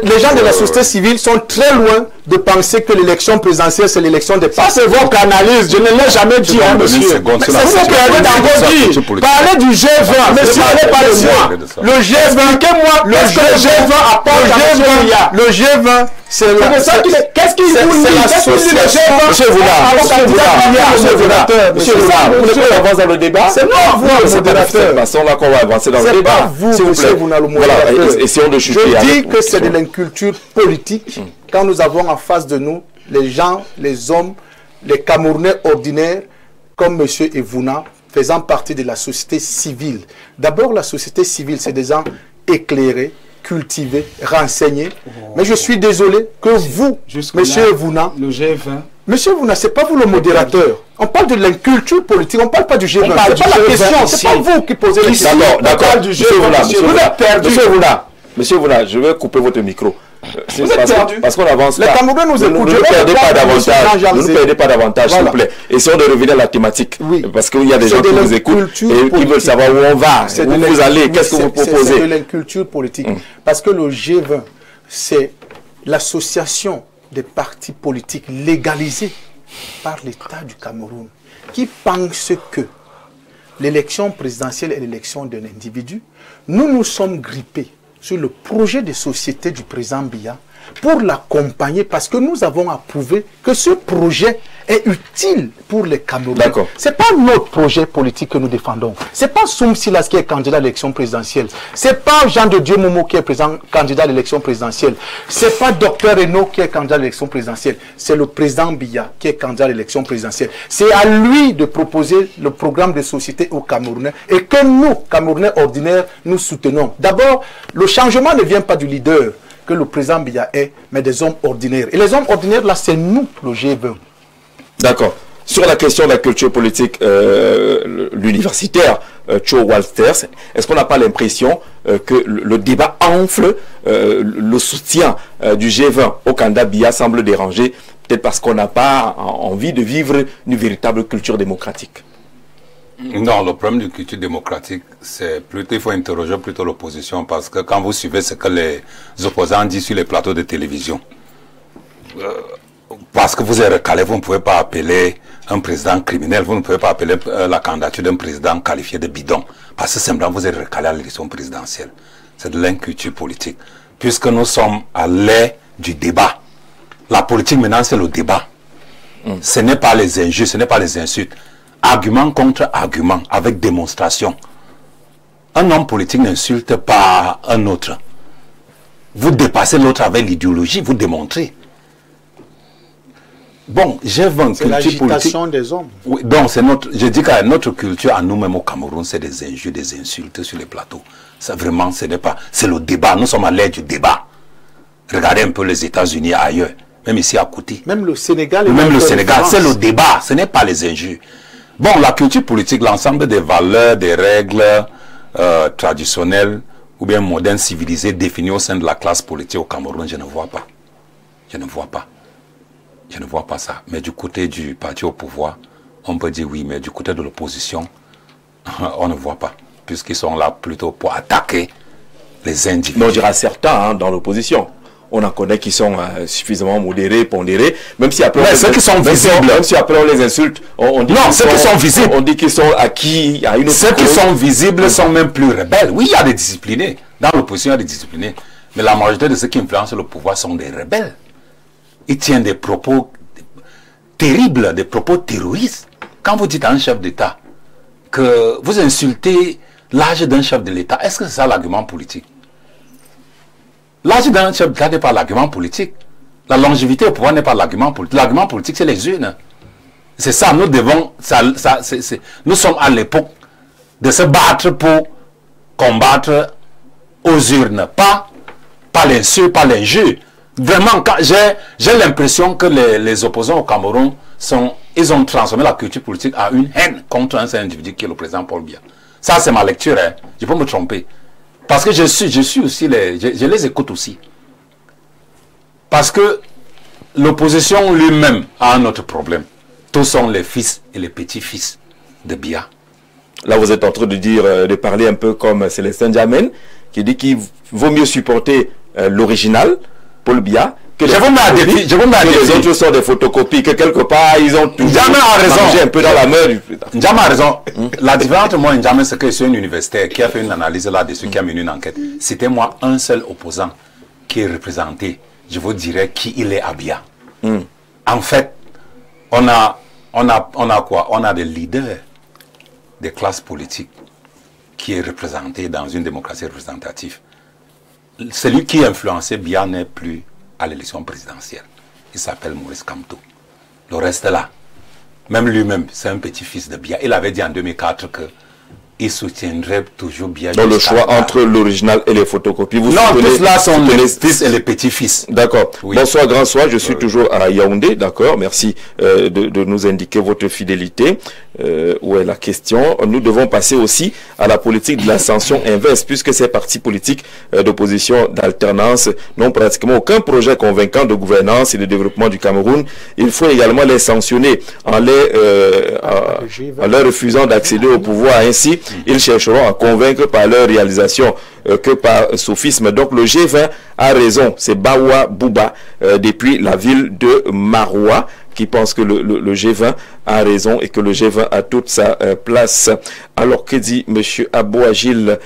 les gens de la société civile sont très loin de penser que l'élection présidentielle, c'est l'élection des partis. Ça, c'est votre analyse. Je ne l'ai jamais dit, hein, monsieur. C'est vous qui avez dans vos vies. Parlez du G20. Monsieur, allez parler de moi. Le G20, le G20, c'est qu'est-ce qu'il vous dit? Monsieur Vouna, vous ne pouvez avancer dans le débat. C'est moi, vous, le modérateur. façon là qu'on va avancer dans le débat. C'est pas vous, monsieur Vouna, le modérateur. Essayons de chuter. Je dis que c'est de l'inculture politique. Quand nous avons en face de nous les gens, les hommes, les Camerounais ordinaires, comme M. Evouna, faisant partie de la société civile. D'abord, la société civile, c'est des gens éclairés, cultivés, renseignés. Mais je suis désolé que vous, M. Evouna, le G20, M. Evouna, ce n'est pas vous le modérateur. On parle de l'inculture politique, on ne parle pas du G20. C'est pas la question, c'est pas vous qui posez la question. D'accord, vous êtes perdu. Monsieur Voula, je vais couper votre micro. Vous êtes perdu. Parce qu'on avance pas. Les Camerounais nous écoutent. Ne perdez pas davantage. Ne nous perdez pas davantage, s'il vous plaît. Essayons de revenir à la thématique. Oui. Parce qu'il y a des gens qui vous écoutent et qui veulent savoir où on va, où vous allez, qu'est-ce que vous proposez. C'est de l'inculture politique. Parce que le G20, c'est l'association des partis politiques légalisés par l'État du Cameroun qui pense que l'élection présidentielle est l'élection d'un individu. Nous sommes grippés sur le projet de société du président Biya pour l'accompagner parce que nous avons approuvé que ce projet est utile pour les Camerounais. Ce n'est pas notre projet politique que nous défendons. Ce n'est pas Soum Silas qui est candidat à l'élection présidentielle. Ce n'est pas Jean de Dieu Momo qui est candidat à l'élection présidentielle. Ce n'est pas Dr Renaud qui est candidat à l'élection présidentielle. C'est le président Biya qui est candidat à l'élection présidentielle. C'est à lui de proposer le programme de société aux Camerounais et que nous, Camerounais ordinaires, nous soutenons. D'abord, le changement ne vient pas du leader que le président Biya est, mais des hommes ordinaires. Et les hommes ordinaires, là, c'est nous, le G20. D'accord. Sur la question de la culture politique, l'universitaire Cho Walters, est-ce qu'on n'a pas l'impression que le débat enfle, le soutien du G20 au candidat Biya semble déranger, peut-être parce qu'on n'a pas envie de vivre une véritable culture démocratique? Non, le problème de culture démocratique, c'est plutôt, il faut interroger plutôt l'opposition, parce que quand vous suivez ce que les opposants disent sur les plateaux de télévision, parce que vous êtes recalé, vous ne pouvez pas appeler un président criminel, vous ne pouvez pas appeler la candidature d'un président qualifié de bidon, parce que simplement vous êtes recalé à l'élection présidentielle. C'est de l'inculture politique. Puisque nous sommes à l'ère du débat. La politique maintenant, c'est le débat. Ce n'est pas les injures, ce n'est pas les insultes. Argument contre argument, avec démonstration. Un homme politique n'insulte pas un autre. Vous dépassez l'autre avec l'idéologie, vous démontrez. Bon, j'ai 20 culture l'agitation des hommes. Oui, donc c'est notre, je dis que notre culture à nous-mêmes au Cameroun, c'est des injures, des insultes sur les plateaux. Ça vraiment, ce n'est pas, c'est le débat. Nous sommes à l'ère du débat. Regardez un peu les États-Unis ailleurs, même ici à côté. Même le Sénégal. Même le Sénégal, c'est le débat, ce n'est pas les injures. Bon, la culture politique, l'ensemble des valeurs, des règles traditionnelles ou bien modernes, civilisées, définies au sein de la classe politique au Cameroun, je ne vois pas. Je ne vois pas. Je ne vois pas ça. Mais du côté du parti au pouvoir, on peut dire oui, mais du côté de l'opposition, on ne voit pas. Puisqu'ils sont là plutôt pour attaquer les individus. Mais on dira certains dans l'opposition. On en connaît qui sont suffisamment modérés, pondérés, même si après... Mais ceux qui sont visibles... Même si après on les insulte, on dit... Non, ceux qui sont visibles... On dit qu'ils sont acquis à une autre... Ceux qui sont visibles sont même plus rebelles. Oui, il y a des disciplinés. Dans l'opposition, il y a des disciplinés. Mais la majorité de ceux qui influencent le pouvoir sont des rebelles. Ils tiennent des propos terribles, des propos terroristes. Quand vous dites à un chef d'État que vous insultez l'âge d'un chef de l'État, est-ce que c'est ça l'argument politique? L'âge d'un chef d'État n'est pas l'argument politique. La longévité au pouvoir n'est pas l'argument politique. L'argument politique, c'est les urnes. C'est ça, nous devons... nous sommes à l'époque de se battre pour combattre aux urnes. Pas l'insulte, pas l'injure. Vraiment, j'ai l'impression que les opposants au Cameroun, ils ont transformé la culture politique à une haine contre un seul individu qui est le président Paul Biya. Ça, c'est ma lecture. Hein. Je peux me tromper. Parce que je suis aussi, je les écoute aussi. Parce que l'opposition lui-même a un autre problème. Tous sont les fils et les petits-fils de Biya. Là, vous êtes en train de dire, de parler un peu comme Célestin Djamène, qui dit qu'il vaut mieux supporter l'original, Paul Biya, que je vous mets à défi. Les autres sont des photocopies, que quelque part, ils ont tout mangé un peu dans la mer. Djamène a raison. La différence entre moi et Djamène, c'est que je suis un universitaire qui a fait une analyse là-dessus, qui a mené une enquête. C'était moi un seul opposant qui est représenté. Je vous dirais qui il est à Biya. En fait, on a quoi? On a des leaders des classes politiques qui est représenté dans une démocratie représentative. Celui qui influençait Biya n'est plus à l'élection présidentielle. Il s'appelle Maurice Kamto. Le reste là, même lui-même, c'est un petit-fils de Biya. Il avait dit en 2004 que il soutiendrait toujours bien. Dans le choix entre l'original et les photocopies. Vous non, tous là sont les fils et les petits-fils. D'accord. Oui. Bonsoir, grand soir. Je suis toujours à Yaoundé. D'accord. Merci de nous indiquer votre fidélité. Où est la question? Nous devons passer aussi à la politique de l'ascension inverse, puisque ces partis politiques d'opposition d'alternance n'ont pratiquement aucun projet convaincant de gouvernance et de développement du Cameroun. Il faut également les sanctionner en leur refusant d'accéder au pouvoir. Ainsi, ils chercheront à convaincre par leur réalisation que par sophisme. Donc le G20 a raison. C'est Bawa Bouba depuis la ville de Maroua qui pense que le G20 a raison et que le G20 a toute sa place. Alors que dit M. Abou Agil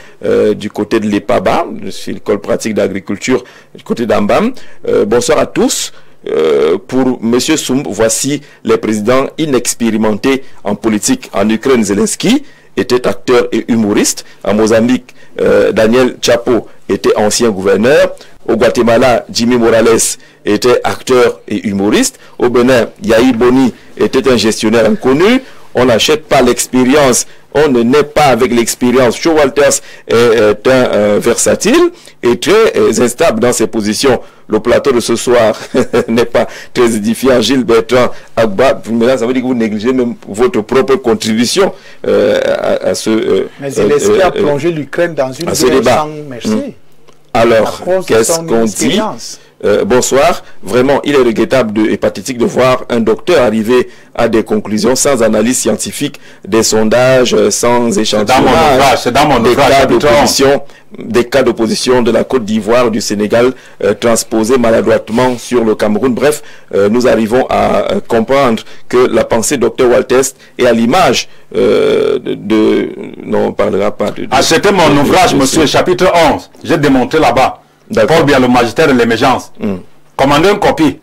du côté de l'EPABA, c'est l'école pratique d'agriculture du côté d'Ambam. Bonsoir à tous. Pour M. Soum, voici les présidents inexpérimentés en politique. En Ukraine, Zelensky était acteur et humoriste. En Mozambique, Daniel Chapo était ancien gouverneur. Au Guatemala, Jimmy Morales était acteur et humoriste. Au Bénin, Yahi Boni était un gestionnaire inconnu. On n'achète pas l'expérience, on ne naît pas avec l'expérience. Joe Walters est un versatile et très instable dans ses positions. Le plateau de ce soir n'est pas très édifiant. Gilles Bertrand Agba, ça veut dire que vous négligez même votre propre contribution à ce mais Zelensky a plongé l'Ukraine dans une guerre sans merci. Alors, qu'est-ce qu'on dit? Bonsoir. Vraiment, il est regrettable et pathétique de voir un docteur arriver à des conclusions sans analyse scientifique, des sondages, sans échantillonnage, des cas d'opposition de la Côte d'Ivoire, du Sénégal, transposés maladroitement sur le Cameroun. Bref, nous arrivons à comprendre que la pensée Dr Walters est à l'image non, on ne parlera pas de... Achetez mon ouvrage, monsieur, chapitre 11. J'ai démontré là-bas. Paul Biya, le magistère de l'émergence. Commandez une copie.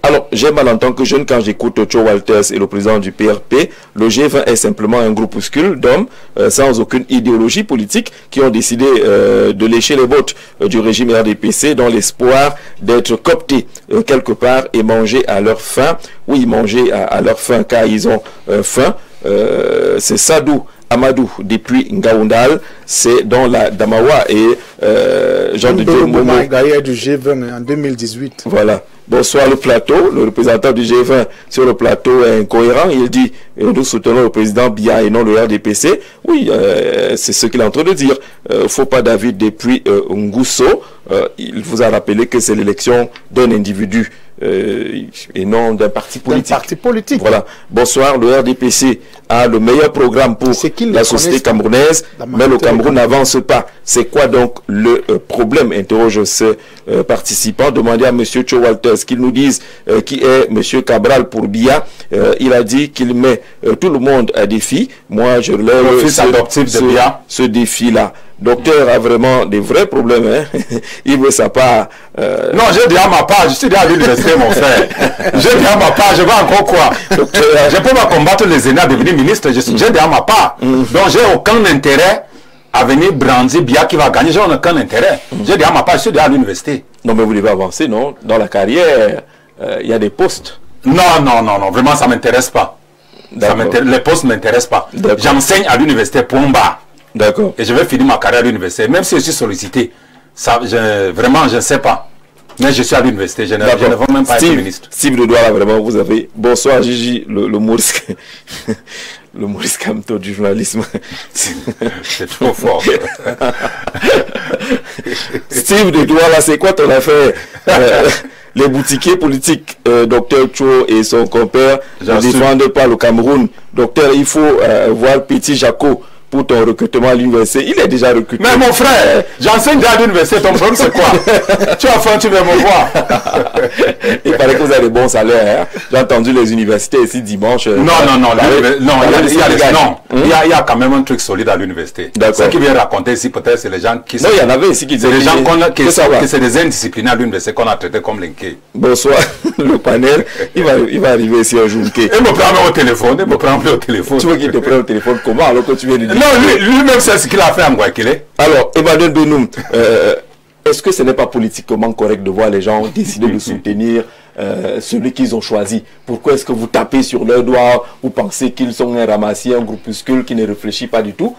Alors, j'ai mal entendu que jeune quand j'écoute Joe Walters et le président du PRP, le G20 est simplement un groupuscule d'hommes sans aucune idéologie politique qui ont décidé de lécher les bottes du régime RDPC dans l'espoir d'être cooptés quelque part et manger à leur faim. Oui, manger à leur faim car ils ont faim. C'est Sadou Amadou depuis Ngaoundal, c'est dans la Damawa et Jean de Dieu Momo du G20 en 2018. Voilà. Bonsoir le plateau. Le représentant du G20 sur le plateau est incohérent. Il dit nous soutenons le président Biya et non le RDPC. Oui, c'est ce qu'il est en train de dire. Faut pas David depuis Ngousso. Il vous a rappelé que c'est l'élection d'un individu et non d'un parti politique. Voilà. Bonsoir, le RDPC a le meilleur programme pour la société camerounaise, mais le Cameroun n'avance pas. C'est quoi donc le problème? Interroge ce participant. Demandez à M. Joe Walters qu'il nous dise qui est M. Cabral pour Biya. Il a dit qu'il met tout le monde à défi. Moi, je relève ce défi-là. Docteur a vraiment des vrais problèmes. Hein? Il veut sa part. Non, j'ai dit à ma part. Je suis déjà à l'université, mon frère. J'ai dit à ma part. Je vais encore quoi? Docteur, je peux pas combattre les aînés à devenir ministre. J'ai dit à ma part. Donc, j'ai aucun intérêt à venir brandir Biya qui va gagner. J'ai aucun intérêt. J'ai dit à ma part. Je suis déjà à l'université. Non, mais vous devez avancer, non? Dans la carrière, il y a des postes. Non. Vraiment, ça ne m'intéresse pas. Les postes ne m'intéressent pas. J'enseigne à l'université Pomba. D'accord. Et je vais finir ma carrière à l'université. Même si je suis sollicité, vraiment, je ne sais pas. Mais je suis à l'université. Je ne veux même pas être ministre. Steve de Douala, vraiment, vous avez... Bonsoir, Gigi, le Maurice... le Maurice Kamto du journalisme. C'est trop fort. Steve de Douala, c'est quoi ton affaire? Les boutiquiers politiques, Dr Cho et son compère, ne défendent pas le Cameroun. Docteur, il faut voir Petit Jaco pour ton recrutement à l'université. Il est déjà recruté. Mais mon frère, j'enseigne déjà à l'université. Ton problème, c'est quoi? Tu as faim, tu veux me voir. Il paraît que vous avez des bons salaires. Hein? J'ai entendu les universités ici dimanche. Non. Il y a quand même un truc solide à l'université. Ce qu'il vient raconter ici, peut-être, c'est les gens qui... Non, il y en avait ici qui disaient... C'est les gens que c'est des indisciplinés à l'université qu'on a traités comme linqués. Bonsoir, le panel. Il va arriver ici un jour. Il me prend au téléphone. Tu veux qu'il te prenne au téléphone comment alors que tu viens de dire... Non, lui-même, c'est ce qu'il a fait en Guayaquil. Alors, Emmanuel Benoum, est-ce que ce n'est pas politiquement correct de voir les gens décider de soutenir celui qu'ils ont choisi? Pourquoi est-ce que vous tapez sur leurs doigts? Vous pensez qu'ils sont un ramassier, un groupuscule qui ne réfléchit pas du tout?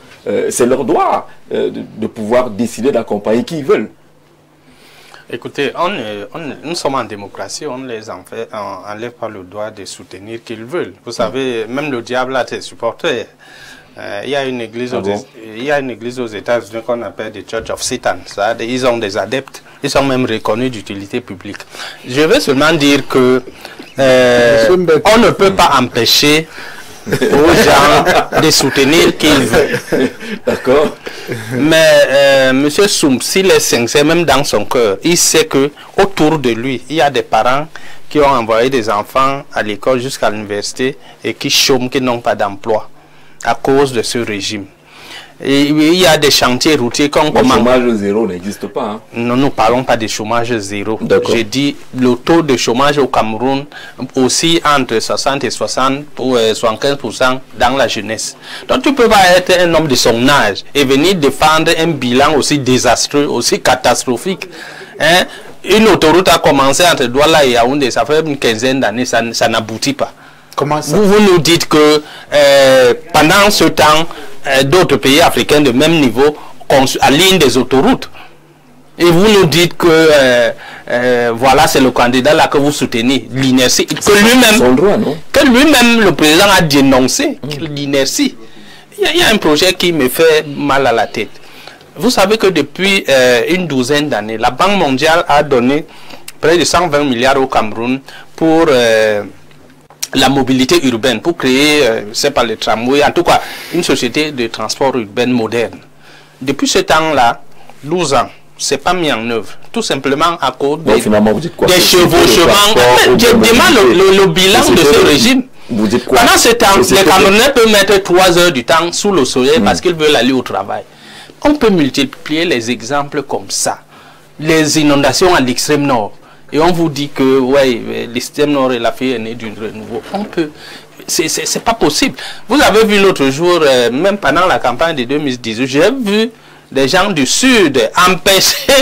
C'est leur droit de pouvoir décider d'accompagner qui ils veulent. Écoutez, nous sommes en démocratie, on ne les enlève pas le droit de soutenir qu'ils veulent. Vous savez, même le diable a ses supporters. Il y a une église aux États-Unis qu'on appelle the Church of Satan. Ils ont des adeptes, ils sont même reconnus d'utilité publique. Je veux seulement dire que on ne peut pas empêcher aux gens de soutenir qu'ils veulent. D'accord. Mais M. Soum, s'il est sincère, même dans son cœur, il sait que autour de lui, il y a des parents qui ont envoyé des enfants à l'école jusqu'à l'université et qui chôment, qui n'ont pas d'emploi à cause de ce régime. Et il y a des chantiers routiers qu'on commence. Le chômage zéro n'existe pas. Hein? Non, nous ne parlons pas de chômage zéro. J'ai dit le taux de chômage au Cameroun aussi entre 60 et 75% dans la jeunesse. Donc tu ne peux pas être un homme de son âge et venir défendre un bilan aussi désastreux, aussi catastrophique. Hein? Une autoroute a commencé entre Douala et Yaoundé, ça fait une quinzaine d'années, ça n'aboutit pas. Comment ça? Vous nous dites que pendant ce temps, d'autres pays africains de même niveau alignent des autoroutes. Et vous nous dites que voilà, c'est le candidat là que vous soutenez, l'inertie. Que lui-même, le président a dénoncé l'inertie. Il y a un projet qui me fait mal à la tête. Vous savez que depuis une douzaine d'années, la Banque mondiale a donné près de 120 milliards au Cameroun pour la mobilité urbaine, pour créer, c'est pas le tramway, en tout cas, une société de transport urbain moderne. Depuis ce temps-là, 12 ans, c'est pas mis en œuvre. Tout simplement à cause des chevauchements. Je demande le bilan de ce régime. Vous dites quoi? Pendant ce temps, les Camerounais peuvent mettre 3 heures du temps sous le soleil parce qu'ils veulent aller au travail. On peut multiplier les exemples comme ça. Les inondations à l'extrême nord. Et on vous dit que ouais, l'extrême nord est la fille aînée du renouveau. On peut. C'est pas possible. Vous avez vu l'autre jour, même pendant la campagne de 2018, j'ai vu des gens du Sud empêcher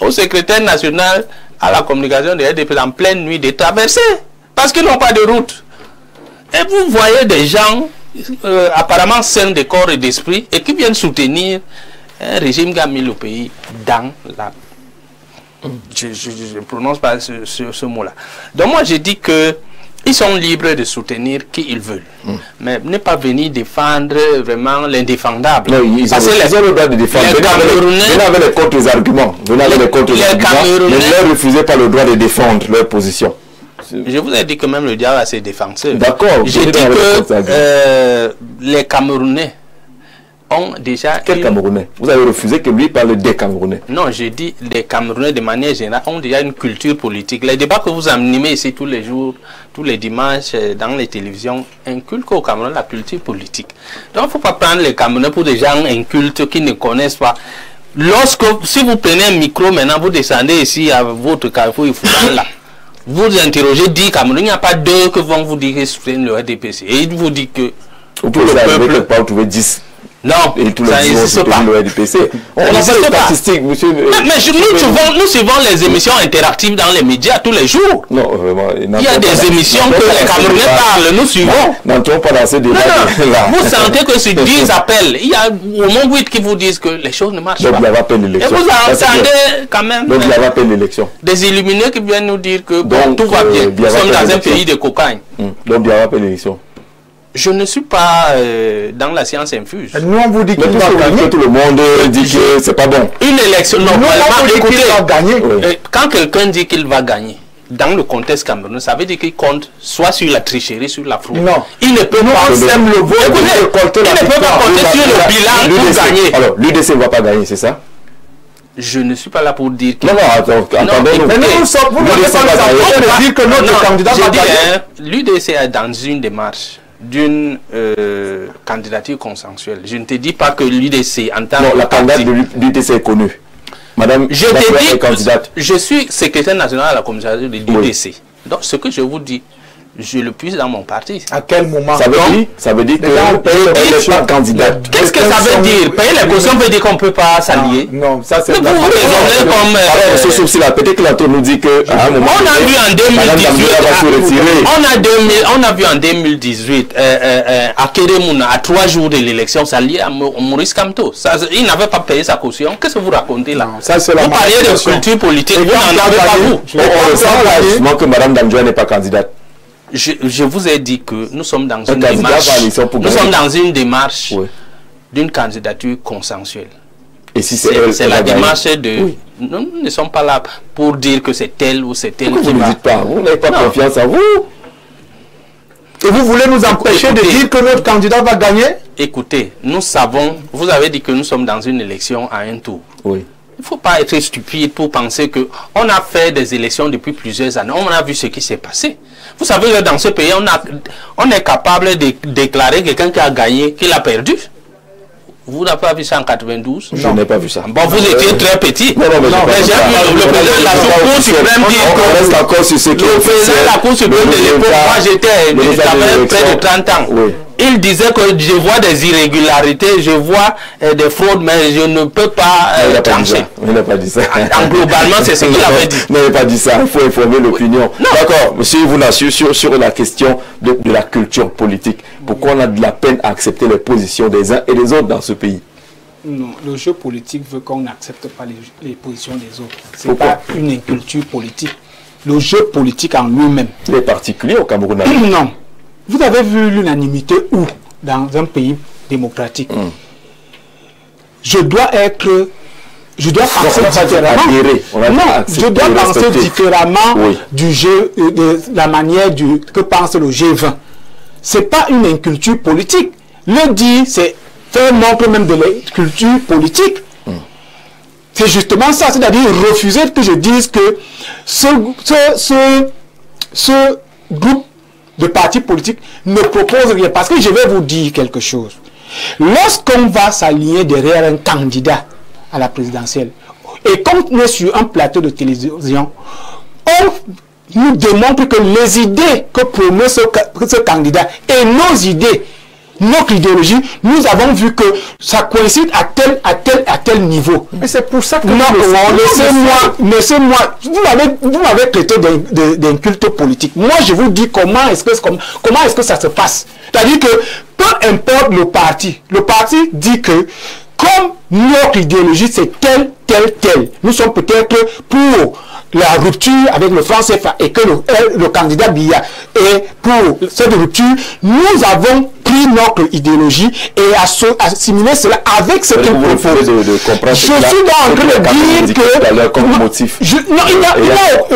au secrétaire national à la communication de RDP en pleine nuit de traverser. Parce qu'ils n'ont pas de route. Et vous voyez des gens apparemment sains de corps et d'esprit et qui viennent soutenir un régime qui a mis le pays dans la... Je ne prononce pas ce mot-là. Donc moi, je dis que ils sont libres de soutenir qui ils veulent. Mais ne pas venir défendre vraiment l'indéfendable. Non, ils ont le droit de défendre. Venez avec les contre-arguments. Venez avec les contre-arguments. Mais ne leur refusez pas le droit de défendre leur position. Je vous ai dit que même le diable a ses défenseurs. D'accord. J'ai dit que les Camerounais ont déjà... Quel Camerounais? Vous avez refusé que lui parle des Camerounais. Non, j'ai dit les Camerounais de manière générale ont déjà une culture politique. Les débats que vous animez ici tous les jours, tous les dimanches dans les télévisions, inculquent au Cameroun la culture politique. Donc il ne faut pas prendre les Camerounais pour des gens incultes qui ne connaissent pas. Si vous prenez un micro maintenant, vous descendez ici à votre carrefour, il faut là. Vous interrogez 10 Camerounais, il n'y a pas 2 que vont vous dire qu'ils soutiennent le RDPC. Et il vous dit que... Vous pouvez pas trouver 10. Non, et tout ça n'existe pas. On n'a pas les statistiques, monsieur. Mais nous suivons les émissions interactives dans les médias tous les jours. Non, vraiment. Il y a des émissions que les Camerounais parlent, nous suivons. N'entrons pas dans ces débats. Vous sentez que sur 10 appels, il y a au moins 8 qui vous disent que les choses ne marchent pas. Donc il y avait appel l'élection. Et vous entendez quand même. Donc il y avait appel l'élection. Des illuminés qui viennent nous dire que bon, tout va bien. Nous sommes dans un pays de cocagne. Donc il y avait appel l'élection. Je ne suis pas dans la science infuse. Nous, on vous dit que tout le monde dit que c'est pas bon. Une élection, normalement, écoutez, va gagner. Quand quelqu'un dit qu'il va gagner, dans le contexte camerounais, ça veut dire qu'il compte soit sur la tricherie, sur la fraude. Non. Il ne peut pas compter sur le bilan pour gagner. Alors, l'UDC ne va pas gagner, c'est ça? Je ne suis pas là pour dire que... Non, attendez. Mais nous sommes pas de dire que notre candidat va gagner. L'UDC est dans une démarche d'une candidature consensuelle. Je ne te dis pas que l'UDC en tant que... Non, la candidate de l'UDC est connue. Madame, je te dis, je suis secrétaire national à la communication de l'UDC. Donc, ce que je vous dis, je le puisse dans mon parti. À quel moment? Ça veut dire que elle n'est pas candidate. Qu'est-ce que ça veut dire? Payer les cautions veut dire qu'on ne peut pas s'allier. Non, ça c'est... Vous raisonnez comme... Ce souci-là, peut-être que l'autre nous dit que... On a vu en 2018... On a vu en 2018, à Kérémouna, à 3 jours de l'élection, s'allier à Maurice Kamto. Il n'avait pas payé sa caution. Qu'est-ce que vous racontez là? Vous parlez de culture politique, vous n'en avez pas vous. On ressent que Mme Damjoua n'est pas candidate. Je vous ai dit que nous sommes dans une démarche, d'une candidature consensuelle. Et si c'est la démarche de... Oui. Nous ne sommes pas là pour dire que c'est tel ou c'est tel. Pourquoi vous ne dites pas? Vous n'avez pas confiance en vous. Et vous voulez nous empêcher de dire que notre candidat va gagner? Écoutez, nous savons, vous avez dit que nous sommes dans une élection à un tour. Oui. Il ne faut pas être stupide pour penser qu'on a fait des élections depuis plusieurs années. On a vu ce qui s'est passé. Vous savez que dans ce pays, on est capable de déclarer quelqu'un qui a gagné, qu'il a perdu. Vous n'avez pas vu ça en 92? Je n'ai pas vu ça. Bon, vous étiez très petit. Non, mais j'ai vu le président de la Cour suprême dire que... reste encore sur ce qui le président de la Cour suprême de l'époque, moi j'avais près de 30 ans. Oui. Il disait que je vois des irrégularités, je vois des fraudes, mais je ne peux pas trancher. Il n'a pas dit ça. Globalement, c'est ce qu'il avait dit. Il n'avait pas dit ça. Il faut informer l'opinion. D'accord. Monsieur Ivouna, sur la question de la culture politique, pourquoi on a de la peine à accepter les positions des uns et des autres dans ce pays? Non, le jeu politique veut qu'on n'accepte pas les positions des autres. Ce n'est pas une inculture politique. Le jeu politique en lui-même. Il est particulier au Cameroun? Non. Vous avez vu l'unanimité où dans un pays démocratique? Je dois penser différemment. Non, je dois penser différemment du jeu, de la manière que pense le G20. Ce n'est pas une inculture politique. Le dire, c'est faire montre même de l'inculture politique. C'est justement ça, c'est-à-dire refuser que je dise que ce groupe de partis politiques ne propose rien. Parce que je vais vous dire quelque chose. Lorsqu'on va s'aligner derrière un candidat à la présidentielle, et quand on est sur un plateau de télévision, on nous démontre que les idées que promeut ce candidat et nos idées, notre idéologie, nous avons vu que ça coïncide à tel niveau. Mais c'est pour ça que... Non, laissez-moi, vous m'avez traité d'inculte politique. Moi, je vous dis comment est-ce que ça se passe. C'est-à-dire que, peu importe le parti dit que, comme notre idéologie, c'est tel. Nous sommes peut-être pour la rupture avec le franc CFA et que le candidat Biya est pour cette rupture, nous avons pris notre idéologie et assimilé cela avec ce qu'il propose. Je suis en train de dire que... comme motif. Non,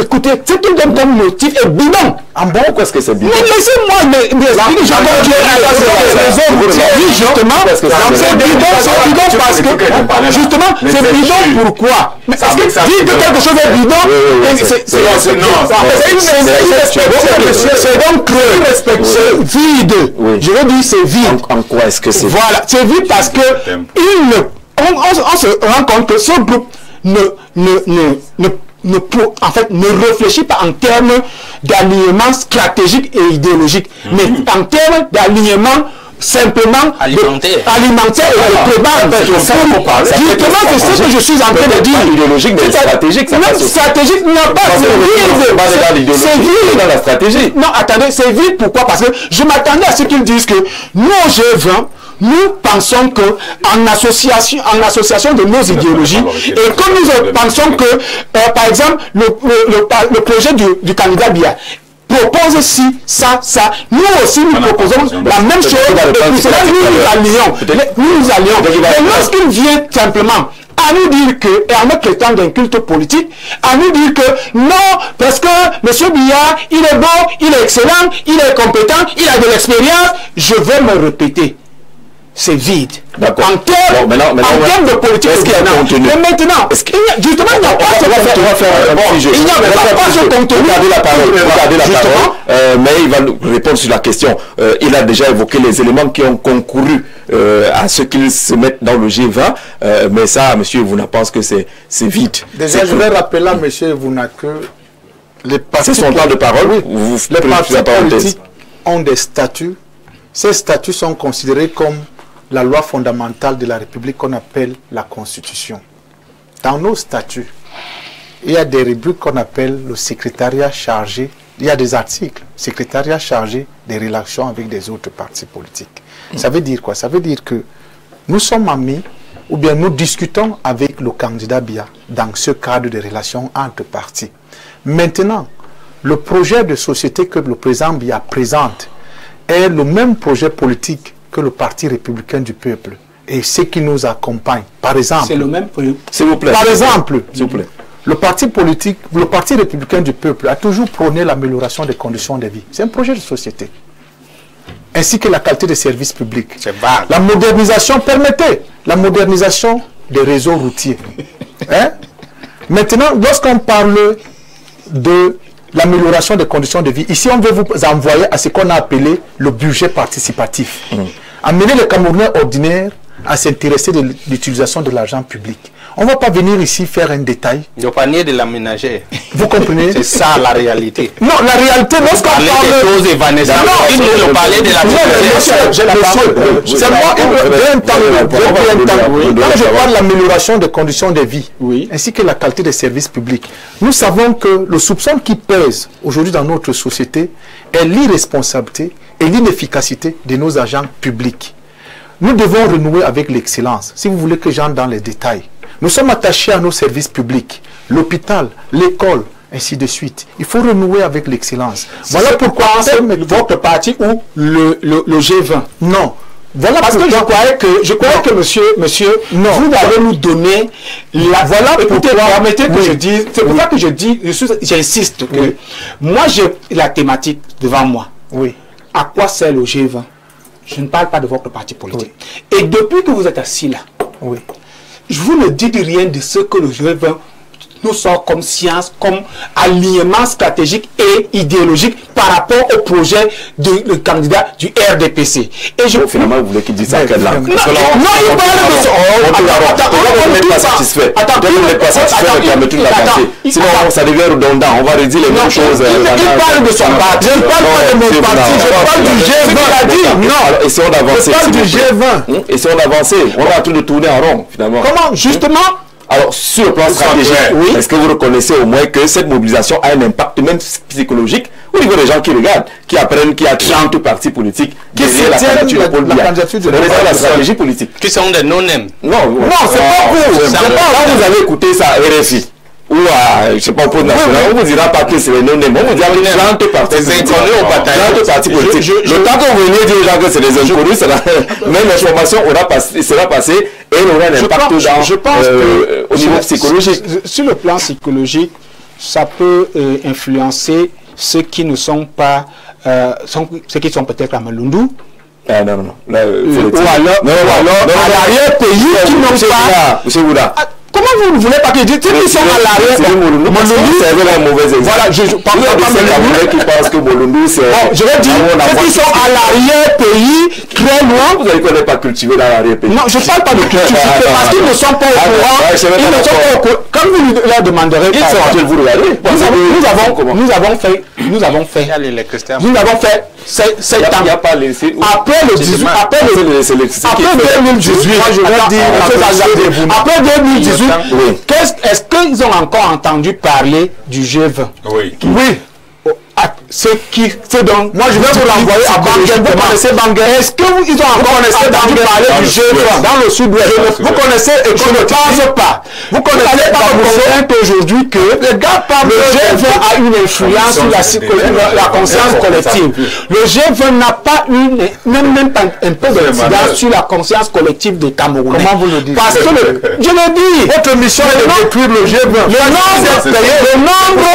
écoutez, ce qu'il donne comme motif est bidon. Ah bon, qu'est-ce que c'est bidon? Mais laissez-moi m'expliquer. Justement, c'est bidon parce que... Justement, c'est bidon pourquoi? Mais est-ce que dire que quelque chose est bidon, c'est donc vide. Je veux dire, c'est vide. En quoi est-ce que c'est vide? Voilà, c'est vide parce que on se rend compte que ce groupe ne réfléchit pas en termes d'alignement stratégique et idéologique, mais en termes d'alignement simplement alimentaire et justement, c'est ce que je suis en train de dire. Idéologique, mais stratégique, ça non, stratégique n'a pas, c'est vide. C'est vide dans la stratégie. Non, attendez, c'est vide. Pourquoi? Parce que je m'attendais à ce qu'ils disent que nous, G20, nous pensons que en association de nos idéologies, et comme nous pensons que, par exemple, le projet du candidat Biya propose ci, ça, nous aussi nous proposons la même chose, et pour cela nous nous allions. Mais lorsqu'il vient simplement à nous dire que, et en notre temps d'un culte politique, à nous dire que non, parce que M. Biya, il est bon, il est excellent, il est compétent, il a de l'expérience, je vais me répéter. C'est vide. En termes de politique, est-ce qu'il y a un contenu? Mais maintenant, justement, il n'y a pas ce contenu. Il n'y a pas ce contenu. Regardez la parole. Mais il va nous répondre sur la question. Il a déjà évoqué les éléments qui ont concouru à ce qu'ils se mettent dans le G20. Mais ça, M. Ivouna pense que c'est vide. Déjà, je vais rappeler à M. Ivouna que C'est son temps de parole. Oui. Les partis politiques ont des statuts. Ces statuts sont considérés comme la loi fondamentale de la République qu'on appelle la Constitution. Dans nos statuts, il y a des rubriques qu'on appelle le secrétariat chargé. Il y a des articles, secrétariat chargé des relations avec des autres partis politiques. Ça veut dire quoi? Ça veut dire que nous sommes amis ou bien nous discutons avec le candidat Biya dans ce cadre de relations entre partis. Maintenant, le projet de société que le président Biya présente est le même projet politique que le Parti républicain du peuple et ceux qui nous accompagnent. Par exemple, c'est le même. S'il vous plaît. Par exemple, s'il vous plaît. Le Parti politique, le Parti républicain du peuple a toujours prôné l'amélioration des conditions de vie. C'est un projet de société. Ainsi que la qualité des services publics. C'est vague. La modernisation, permettez la modernisation des réseaux routiers. Hein? Maintenant, lorsqu'on parle de l'amélioration des conditions de vie, ici on veut vous envoyer à ce qu'on a appelé le budget participatif. Amener les Camerounais ordinaires à s'intéresser de l'utilisation de l'argent public. On ne va pas venir ici faire un détail. Le panier de la ménagère. Vous comprenez? C'est ça la réalité. Non, la réalité, lorsqu'on parle des choses évanescentes, il nous parlait de la ménagère. C'est moi quand je parle de l'amélioration des conditions de vie, ainsi que la qualité des services publics, nous savons que le soupçon qui pèse aujourd'hui dans notre société est l'irresponsabilité et l'inefficacité de nos agents publics. Nous devons renouer avec l'excellence. Si vous voulez que j'entre dans les détails, nous sommes attachés à nos services publics, l'hôpital, l'école, ainsi de suite. Il faut renouer avec l'excellence. Voilà pourquoi votre parti ou le G20. Non. Voilà parce que je croyais que monsieur, non, vous allez nous donner la. Voilà. Écoutez, permettez que je dise. C'est pour ça que je dis, j'insiste que moi j'ai la thématique devant moi. Oui. À quoi sert le G20? Je ne parle pas de votre parti politique. Oui. Et depuis que vous êtes assis là, oui, je vous ne dis rien de ce que le G20 nous sort comme science, comme alignement stratégique et idéologique par rapport au projet du candidat du RDPC. Et je finalement, vous voulez qu'il dise ça à quelle langue? Non, il parle de ça. On n'est pas satisfait. On n'est pas satisfait de permettre la pensée. Sinon, ça devient redondant. On va redire les mêmes choses. Il parle de son parti. Je ne parle pas de mon parti. Je parle du G20. Non, essayons d'avancer. Je parle du G20. Essayons d'avancer. On va tout de tourner en rond, finalement. Comment? Justement. Alors, sur le plan stratégique, est-ce que vous reconnaissez au moins que cette mobilisation a un impact même psychologique au niveau des gens qui regardent, qui apprennent qu'il y a 30 partis politiques qui derrière la candidature de Paul Biya? C'est la stratégie politique. Qui sont des non-nèmes. Non, c'est pas vous. Quand vous avez écouté ça à RFI, ou à, je ne sais pas, au Pôle national, on ne vous dira pas que c'est les non-nèmes. On vous dira 30 partis politiques. Le temps qu'on venait dire aux gens que c'est des inconnus, même l'information sera passée et il aura un impact au niveau psychologique. Sur le plan psychologique, ça peut influencer ceux qui ne sont pas, ceux qui sont peut-être à Malundou. Ah non. Ou alors à l'arrière-pays qui n'ont pas... Monsieur Bouda. Comment vous ne voulez pas que je dise qu'ils sont à l'arrière? C'est un mauvais exemple. Voilà, je parle pas qui pense que Molundu c'est... Bon, je vais dire, ceux qui sont à l'arrière-pays, très loin... Vous avez qu'on n'est pas cultivé dans l'arrière-pays. Non, je ne parle pas de cultiver, parce qu'ils ne sont pas au courant. Ils ne sont pas au courant. Comme vous leur demanderez... Ils sont en train de vous regarder. Nous avons fait... C'est il n'y a pas les... Après le 18... Après 2018, moi je vais dire... Après 2018, est-ce qu'ils ont encore entendu parler du G20? Oui. Donc, moi je vais vous renvoyer à Bangui. Vous connaissez Bangui? Est-ce qu'ils ont encore entendu parler du G20 dans le sud-ouest? Vous connaissez et je ne pense pas. Vous connaissez pas aujourd'hui que le G20 a une influence sur la conscience collective. Le G20 n'a pas même pas un peu d'incidence sur la conscience collective des Camerounais. Comment vous le dites? Parce que je le dis. Votre mission est de détruire le G20. Le nombre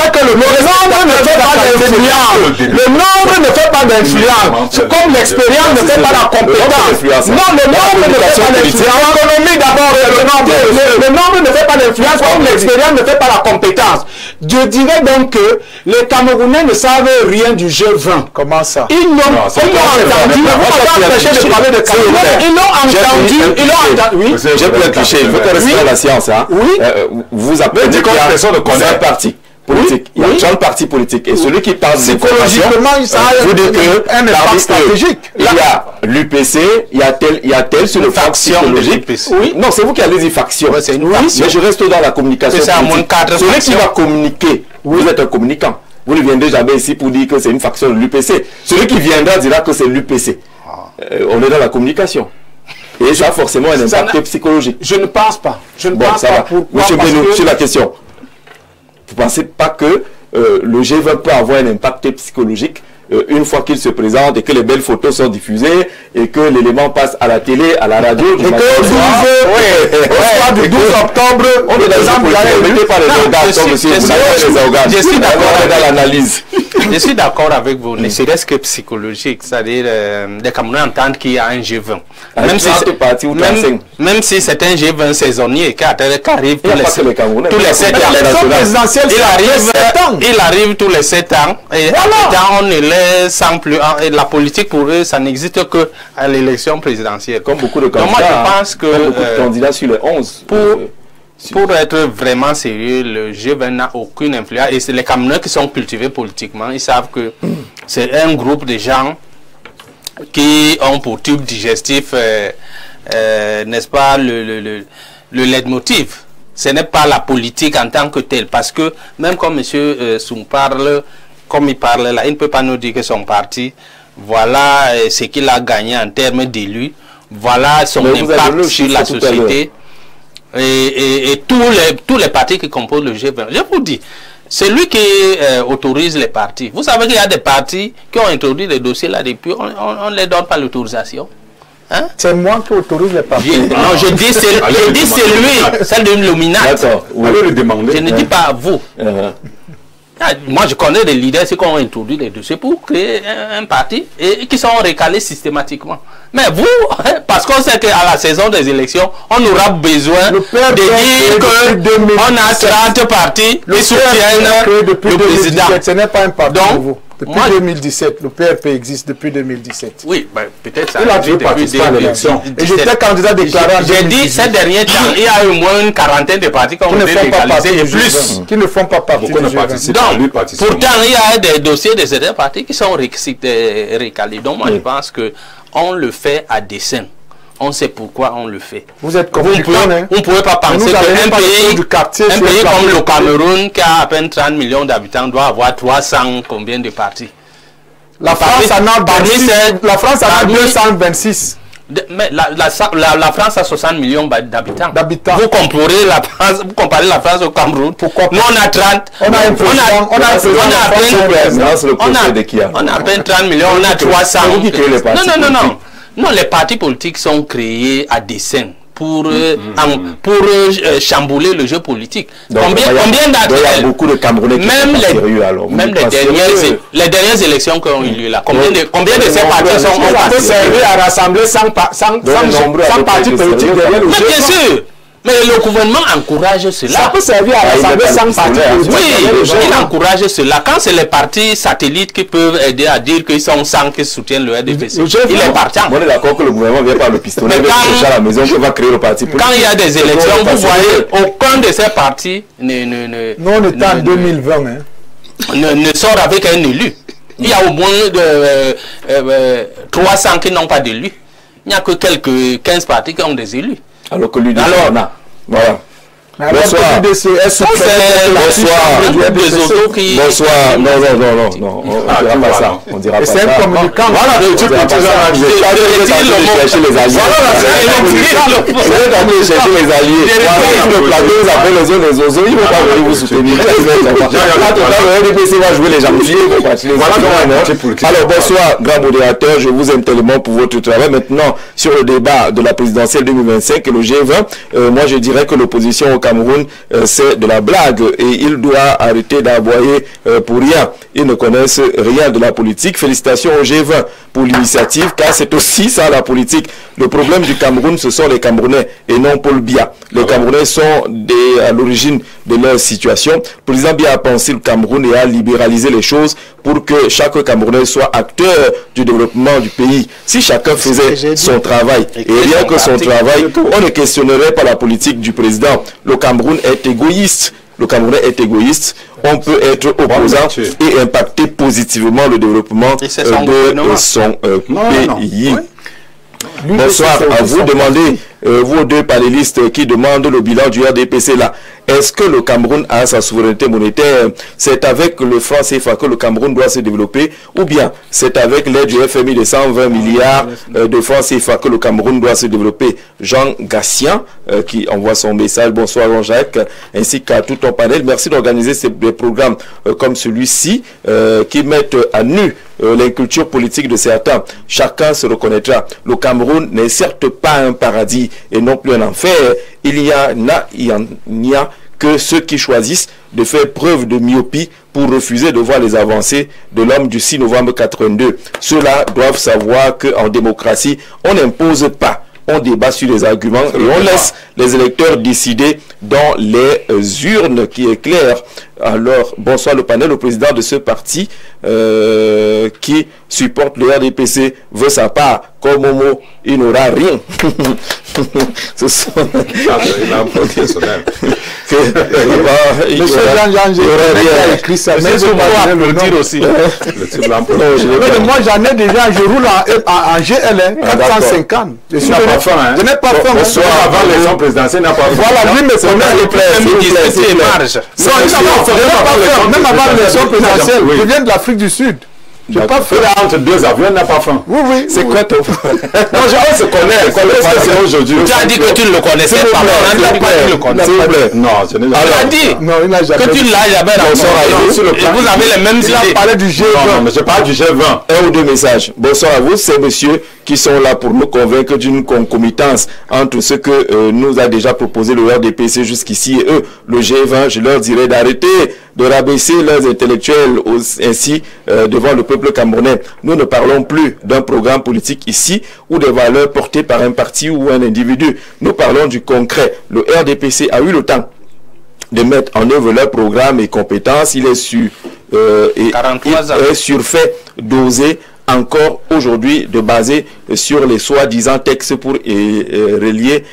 ne fait pas d'influence. Le nombre ne fait pas d'influence. C'est comme l'expérience ne fait pas la compétence. Non, le nombre ne fait pas d'influence. L'économie d'abord, le nombre ne fait pas d'influence comme l'expérience ne fait pas la compétence. Je dirais donc que les Camerounais ne savent rien du G20. Comment ça? Ils l'ont entendu. Ils l'ont entendu. Oui. J'ai pu être cliché. Il faut qu'on respecte la science. Oui. Vous appelez une personne de connaître parti. politiques. Il y a 30 partis politiques. Et celui qui parle psychologiquement, ça a vous dites que un impact stratégique. Il y a l'UPC, il y a tel sur le plan psychologique. Oui. Non, c'est vous qui allez dire faction. Ouais, oui, mais je reste dans la communication politique. Celui qui va communiquer, vous êtes un communicant. Vous ne viendrez jamais ici pour dire que c'est une faction de l'UPC. Celui qui viendra dira que c'est l'UPC. On est dans la communication. Et ça a forcément un impact psychologique. Je ne pense pas. Je ne pense pas. Pourquoi? Monsieur Benoît, sur la question. Vous ne pensez pas que le G20 peut avoir un impact psychologique une fois qu'il se présente et que les belles photos sont diffusées et que l'élément passe à la télé, à la radio, et que le 12 octobre, on est par les organes, monsieur, vous n'avez les organes. Je suis d'accord dans l'analyse. Je suis d'accord avec vous, ne serait-ce que psychologique, c'est-à-dire les Camerounais entendent qu'il y a un G20. Même si c'est un G20 saisonnier qui arrive tous les 7 ans. Il arrive tous les 7 ans et on ne les sent plus. Et la politique pour eux, ça n'existe que à l'élection présidentielle. Comme beaucoup de candidats. Donc moi je pense que beaucoup de candidats sur les 11. Pour être vraiment sérieux, le G20 n'a aucune influence. Et c'est les Camerounais qui sont cultivés politiquement. Ils savent que c'est un groupe de gens qui ont pour tube digestif, n'est-ce pas, le leitmotiv. Ce n'est pas la politique en tant que telle. Parce que même comme M. Soum parle, comme il parle là, il ne peut pas nous dire que son parti, voilà ce qu'il a gagné en termes d'élus, voilà son impact sur la société. Et tous les partis qui composent le G20. Je vous dis, c'est lui qui autorise les partis. Vous savez qu'il y a des partis qui ont introduit des dossiers là depuis, on ne les donne pas l'autorisation. Hein? C'est moi qui autorise les partis. Non, je dis c'est lui, celle de Luminat. Allez le demander. Je ne dis pas à vous. Moi, je connais des leaders qui ont introduit des dossiers pour créer un parti et qui sont recalés systématiquement. Mais vous, parce qu'on sait qu'à la saison des élections, on aura besoin de dire qu'on a 30 partis qui soutiennent le président. Ce n'est pas un parti nouveau. Depuis 2017, le PRP existe depuis 2017. Oui, ben, peut-être ça. Il a toujours participé à l'élection. Et j'étais candidat déclaré en 2018. J'ai dit ces derniers temps, il y a au moins une quarantaine de partis qui ont été légalisés et plus. Qui ne font pas partie du G20. Donc, pourtant, il y a des dossiers de certains partis qui sont récalés. Donc, moi, je pense qu'on le fait à dessein. On sait pourquoi on le fait. Vous êtes comme on ne pouvait pas penser qu'un pays comme le Cameroun, qui a à peine 30 millions d'habitants, doit avoir 300 combien de partis. La France en a 226. Mais la France a 60 millions d'habitants. Vous comparez la France au Cameroun. Pourquoi? Nous, on a 30. On a à peine 30 millions, on a 300. Non. Non, les partis politiques sont créés à dessein pour chambouler le jeu politique. Donc, combien d'entre elles? Beaucoup de Camerounais qui même les dernières élections qui ont eu lieu là. Combien de ces partis sont ça peut servir à rassembler 100 partis politiques derrière le jeu. Mais bien sûr. Mais le gouvernement encourage cela. Ça peut servir à rassembler 100 partis. Oui, il encourage cela. Quand c'est les partis satellites qui peuvent aider à dire qu'ils sont 100 qui soutiennent le RDPC, il est partant. On est d'accord que le gouvernement vient par le pistolet, à la maison, qui va créer le parti politique. Quand il y a des élections, vous voyez, aucun de ces partis nous on est en 2020. Ne sort avec un élu. Il y a au moins 300 qui n'ont pas d'élu. Il n'y a que quelques 15 partis qui ont des élus. Alors que lui, voilà. Bonsoir. Bonsoir. Non. On dira pas ça. C'est un communicant. Voilà, tu peux chercher les alliés. Chercher les alliés. Le plateau, vous appelez les uns les autres. Ils ne vont pas venir vous soutenir. Le RDPC va jouer les janvier. Alors, bonsoir, grand modérateur. Je vous aime tellement pour votre travail. Maintenant, sur le débat de la présidentielle 2025 et le G20, moi je dirais que l'opposition au Cameroun, c'est de la blague et il doit arrêter d'aboyer pour rien. Ils ne connaissent rien de la politique. Félicitations au G20 pour l'initiative, car c'est aussi ça la politique. Le problème du Cameroun, ce sont les Camerounais et non Paul Biya. Les Camerounais sont à l'origine de leur situation. Le président Biya a pensé le Cameroun et a libéralisé les choses pour que chaque Camerounais soit acteur du développement du pays. Si chacun faisait son travail et rien que son travail, on ne questionnerait pas la politique du président. Le Cameroun est égoïste. le Camerounais est égoïste, on peut être opposant et impacter positivement le développement de son pays. Bonsoir à vous. Demandez, vous deux panélistes qui demandent le bilan du RDPC là. Est-ce que le Cameroun a sa souveraineté monétaire? C'est avec le franc CFA que le Cameroun doit se développer, ou bien c'est avec l'aide du FMI de 120 milliards de francs CFA que le Cameroun doit se développer? Jean Gassien qui envoie son message. Bonsoir Jean-Jacques, ainsi qu'à tout ton panel. Merci d'organiser des programmes comme celui-ci qui mettent à nu l'inculture politique de certains. Chacun se reconnaîtra. Le Cameroun n'est certes pas un paradis et non plus un enfer. Il n'y a que ceux qui choisissent de faire preuve de myopie pour refuser de voir les avancées de l'homme du 6 novembre 82. Ceux-là doivent savoir qu'en démocratie, on n'impose pas. On débat sur les arguments et on laisse les électeurs décider dans les urnes, qui est clair. Alors, bonsoir le panel. Le président de ce parti qui supporte le RDPC veut sa part. Comme Momo, il n'aura rien. Ce sont... il a un premier sonore. Monsieur Jean-Jean, j'ai écrit ça. Mais je peux applaudir aussi. Moi, j'en ai déjà, je roule en GL, 450. Je n'ai pas faim. Je n'ai pas faim. Bonsoir, avant l'élection présidentielle, n'a pas faim. Voilà, lui me connaît les plaisirs. Même avant l'élection présidentielle, je viens de l'Afrique du Sud. Je n'ai pas faim. Entre deux avions, n'a pas faim. Oui, oui. C'est quoi ton... Non, on se connaît. Aujourd'hui. Tu as dit que tu ne le connaissais pas. S'il vous plaît. Non, je n'ai jamais. Tu as dit que tu l'as jamais rencontré. Vous avez les mêmes idées. Il a parlé du G20. Non, mais je parle du G20. Un ou deux messages. Bonsoir à vous, ces messieurs qui sont là pour nous convaincre d'une concomitance entre ce que nous a déjà proposé le RDPC jusqu'ici et eux, le G20. Je leur dirais d'arrêter de rabaisser leurs intellectuels ainsi devant le peuple camerounais. Nous ne parlons plus d'un programme politique ici ou des valeurs portées par un parti ou un individu. Nous parlons du concret. Le RDPC a eu le temps de mettre en œuvre leur programme et compétences. Il est surfait d'oser encore aujourd'hui de baser sur les soi-disant textes pour relier.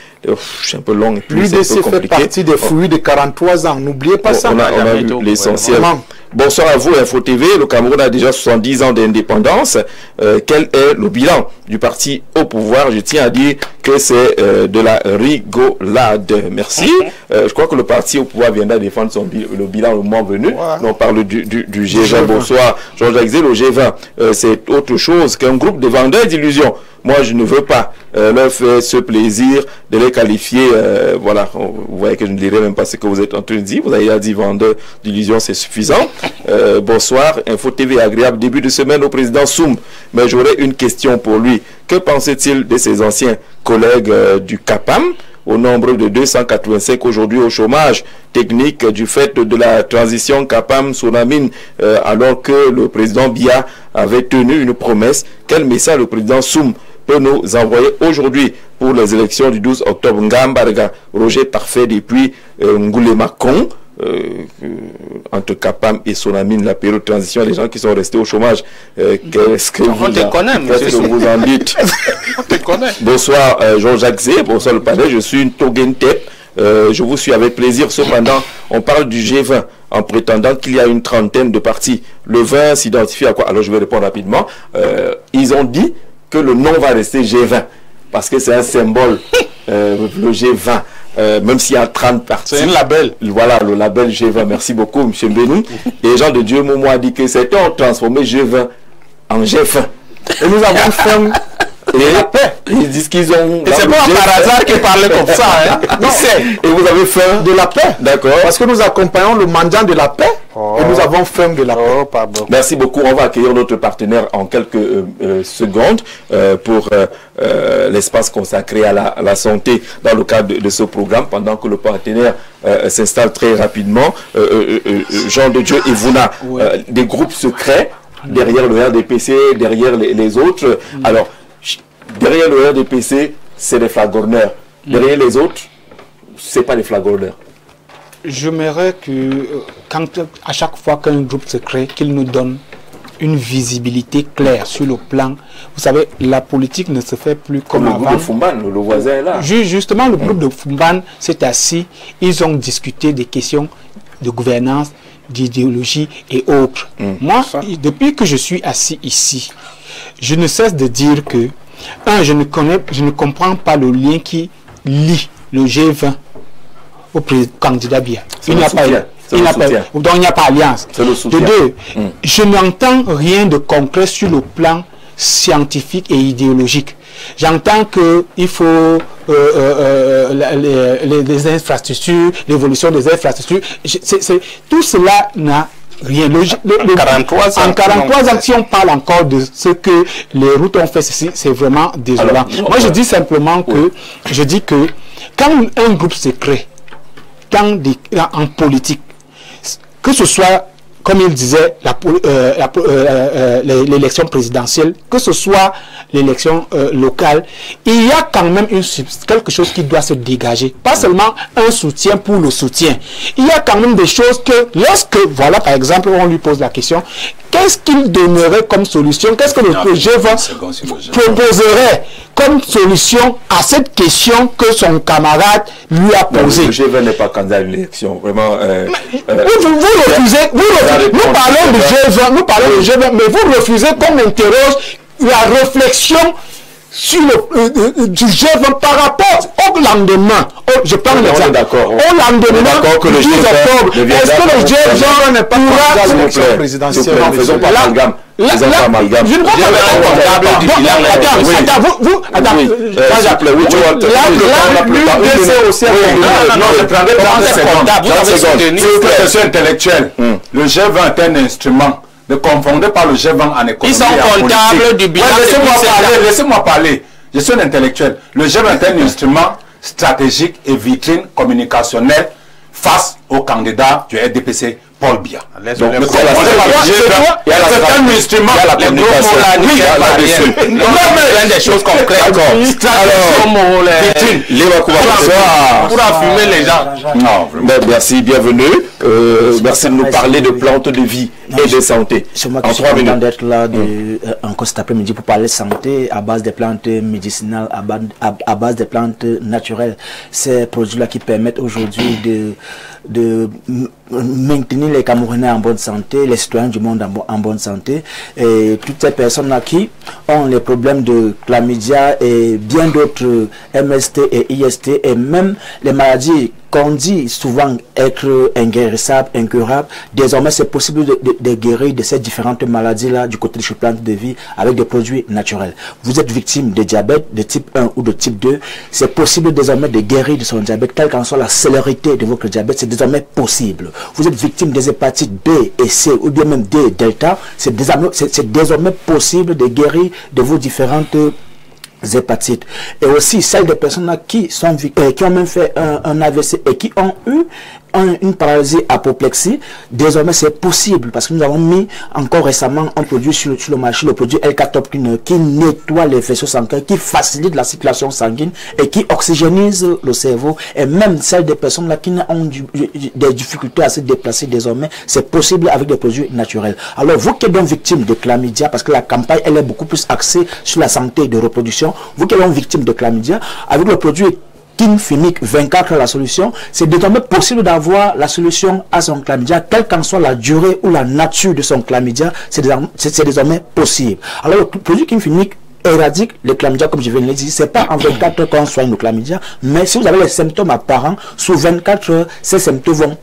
C'est un peu long et puis l'UDC fait partie des fruits de 43 ans. N'oubliez pas ça. On a vu l'essentiel. Bonsoir à vous, Info TV. Le Cameroun a déjà 70 ans d'indépendance. Quel est le bilan du parti au pouvoir? Je tiens à dire que c'est de la rigolade. Merci. Je crois que le parti au pouvoir viendra défendre le bilan le mois venu. On parle du G20. Bonsoir, Jean-Jacques Zé. Le G20, c'est autre chose qu'un groupe de vendeurs d'illusions. Moi, je ne veux pas leur faire ce plaisir de les qualifier. Voilà, vous voyez que je ne dirai même pas ce que vous êtes en train de dire. Vous avez dit vendeur d'illusions, c'est suffisant. Bonsoir, Info TV agréable début de semaine au président Soum. Mais j'aurais une question pour lui. Que pensait-il de ses anciens collègues du CAPAM, au nombre de 285 aujourd'hui au chômage technique du fait de la transition CAPAM-Sonamine, alors que le président Biya avait tenu une promesse? Quel message le président Soum peut nous envoyer aujourd'hui pour les élections du 12 octobre? Ngambarga, Roger Parfait depuis Ngoulémakon, entre Capam et Sonamine, la période de transition, les gens qui sont restés au chômage. Qu'est-ce que vous en dites? On te connaît. Bonsoir Jean-Jacques Zé, bonsoir le panel, je suis une Togentep. Je vous suis avec plaisir. Cependant, on parle du G20 en prétendant qu'il y a une trentaine de partis. Le 20 s'identifie à quoi? Alors je vais répondre rapidement. Ils ont dit que le nom va rester G20 parce que c'est un symbole, le G20. Même s'il y a 30 parties. C'est un label. Voilà, le label G20. Merci beaucoup, M. Benou. Et les gens de Dieu Momo a dit que certains ont transformé G20 en G20. Et nous avons fait la paix. Ils disent qu'ils ont... Et c'est pas par hasard qu'ils parlaient comme ça. Hein. Non. Et vous avez faim de la paix. D'accord. Parce que nous accompagnons le mendiant de la paix. Et nous avons faim de la paix. Pardon. Merci beaucoup. On va accueillir notre partenaire en quelques secondes pour l'espace consacré à la santé dans le cadre de ce programme, pendant que le partenaire s'installe très rapidement. Jean de Dieu et Vouna, des groupes secrets derrière le RDPC, derrière les autres. Alors, derrière le RDPC, c'est des flagorneurs. Derrière les autres, c'est pas des flagorneurs. J'aimerais que, à chaque fois qu'un groupe se crée, qu'il nous donne une visibilité claire sur le plan. Vous savez, la politique ne se fait plus comme avant. Le groupe de Fumban, le voisin est là. Justement, le groupe de Fumban s'est assis, ils ont discuté des questions de gouvernance, d'idéologie et autres. Moi, depuis que je suis assis ici, je ne cesse de dire que, je ne comprends pas le lien qui lie le G20 au candidat Biya. Il n'y a pas donc il n'y a pas alliance. De deux, je n'entends rien de concret sur le plan scientifique et idéologique. J'entends qu'il faut les infrastructures, l'évolution des infrastructures. Tout cela n'a rien. En 43 ans, si on parle encore de ce que les routes ont fait, c'est vraiment désolant. Moi, je dis simplement que, quand un groupe se crée, en politique, que ce soit, comme il disait, l'élection présidentielle, que ce soit l'élection locale, il y a quand même quelque chose qui doit se dégager. Pas seulement un soutien pour le soutien. Il y a quand même des choses que, lorsque, voilà, par exemple, on lui pose la question, qu'est-ce qu'il donnerait comme solution? Qu'est-ce que le G20 proposerait comme solution à cette question que son camarade lui a posée? Le G20 n'est pas candidat à l'élection. Vraiment. Vous refusez. Nous parlons du G20, mais vous refusez qu'on interroge la réflexion sur du G20 par rapport au lendemain. Je prends l'exemple. Au lendemain que le 10 octobre, est-ce que le G20 n'est pas pourra l'élection présidentielle? Faisons pas l'amalgame. Je ne vois le G20 est un instrument. Ne confondez pas le G20 en économie. Ils sont comptables du bilan. Laissez-moi parler. Je suis un intellectuel. Le G20 est un instrument stratégique et vitrine communicationnelle face au candidat du RDPC, Paul Biya. Donc, c'est un instrument. Il y a la communication. Il y a des choses concrètes. Pour affumer les gens. Merci, bienvenue. Merci de nous parler de plantes de vie et de santé. C'est moi qui suis content d'être là encore cet après-midi pour parler de santé à base des plantes médicinales, à base des plantes naturelles. Ces produits-là qui permettent aujourd'hui de maintenir les Camerounais en bonne santé, les citoyens du monde en bonne santé, et toutes ces personnes-là qui ont les problèmes de chlamydia et bien d'autres MST et IST et même les maladies qu'on dit souvent être inguérissables, incurables. Désormais, c'est possible de guérir de ces différentes maladies-là du côté de chez Plantes de Vie avec des produits naturels. Vous êtes victime de diabète de type 1 ou de type 2, c'est possible désormais de guérir de son diabète, quelle qu'en soit la célérité de votre diabète, c'est désormais possible. Vous êtes victime des hépatites B et C ou bien même D et delta, c'est désormais possible de guérir de vos différentes hépatites. Et aussi celles des personnes qui ont même fait un AVC et qui ont eu une paralysie apoplexie, désormais c'est possible parce que nous avons mis encore récemment un produit sur le marché, le produit L-Catopine qui nettoie les vaisseaux sanguins, qui facilite la circulation sanguine et qui oxygénise le cerveau. Et même celles des personnes là qui ont des difficultés à se déplacer, désormais c'est possible avec des produits naturels. Alors vous qui êtes donc victime de chlamydia, parce que la campagne elle est beaucoup plus axée sur la santé et de reproduction, vous qui êtes donc victime de chlamydia, avec le produit Kinfinic 24 la solution, c'est désormais possible d'avoir la solution à son chlamydia, quelle qu'en soit la durée ou la nature de son chlamydia, c'est désormais possible. Alors le produit Kinfinic éradique le chlamydia, comme je viens de le dire, c'est pas en 24 heures qu'on soigne le chlamydia, mais si vous avez les symptômes apparents, sous 24 heures, ces symptômes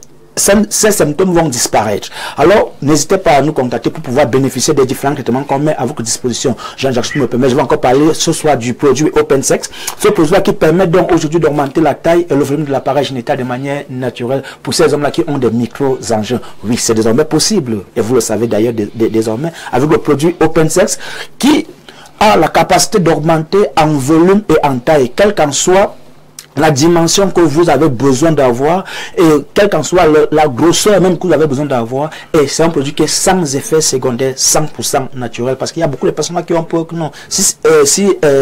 vont disparaître. Alors, n'hésitez pas à nous contacter pour pouvoir bénéficier des différents traitements qu'on met à votre disposition. Jean-Jacques, si me permet, je vais encore parler ce soir du produit OpenSex. Ce produit-là qui permet donc aujourd'hui d'augmenter la taille et le volume de l'appareil génital de manière naturelle pour ces hommes-là qui ont des micro-engins. Oui, c'est désormais possible. Et vous le savez d'ailleurs désormais avec le produit OpenSex qui a la capacité d'augmenter en volume et en taille, quelle qu'en soit la dimension que vous avez besoin d'avoir et quelle qu'en soit la grosseur même que vous avez besoin d'avoir. Et c'est un produit qui est sans effet secondaire, 100% naturel, parce qu'il y a beaucoup de personnes qui ont peur que non, si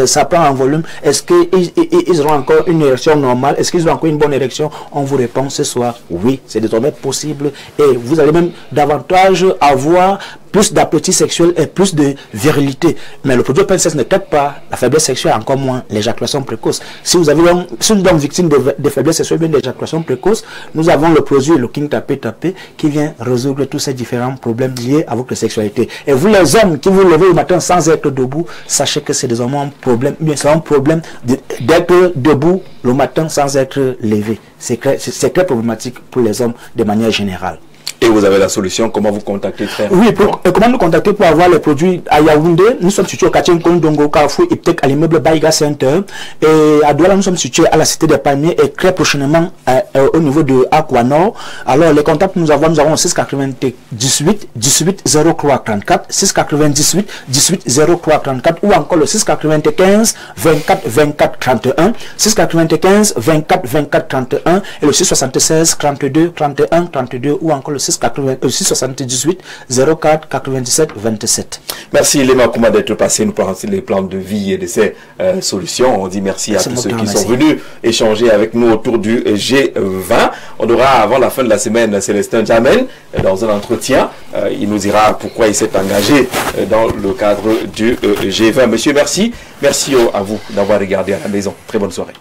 ça prend en volume, est-ce qu'ils auront encore une érection normale, est-ce qu'ils auront encore une bonne érection? On vous répond ce soir oui, c'est désormais possible et vous allez même davantage avoir plus d'appétit sexuel et plus de virilité. Mais le produit open sex ne traite pas la faiblesse sexuelle, encore moins l'éjaculation précoce. Si vous avez une dame victime de faiblesse sexuelle, bien d'éjaculation précoce, nous avons le produit le King Tapé Tapé qui vient résoudre tous ces différents problèmes liés à votre sexualité. Et vous les hommes qui vous levez le matin sans être debout, sachez que c'est désormais un problème, bien c'est un problème d'être debout le matin sans être levé. C'est très problématique pour les hommes de manière générale. Et vous avez la solution, comment vous contacter, frère? Oui, comment nous contacter pour avoir les produits à Yaoundé? Nous sommes situés au quartier Nkondongo, Carrefour, Iptek, à l'immeuble Baïga Center. Et à Douala, nous sommes situés à la Cité des Palmiers et très prochainement au niveau de Aquanor. Alors, les contacts nous avons 698 18 03 34, 698 18 03 34 ou encore le 695 24 24 31, 695 24 24 31 et le 676 32 31 32 ou encore le 678 04 97 27. Merci Lema Kouma d'être passé nous présenter les plans de vie et de ces solutions. On dit merci à tous ceux qui sont venus échanger avec nous autour du G20. On aura avant la fin de la semaine Célestin Jamel dans un entretien. Il nous dira pourquoi il s'est engagé dans le cadre du G20. Monsieur, merci. Merci à vous d'avoir regardé à la maison. Très bonne soirée.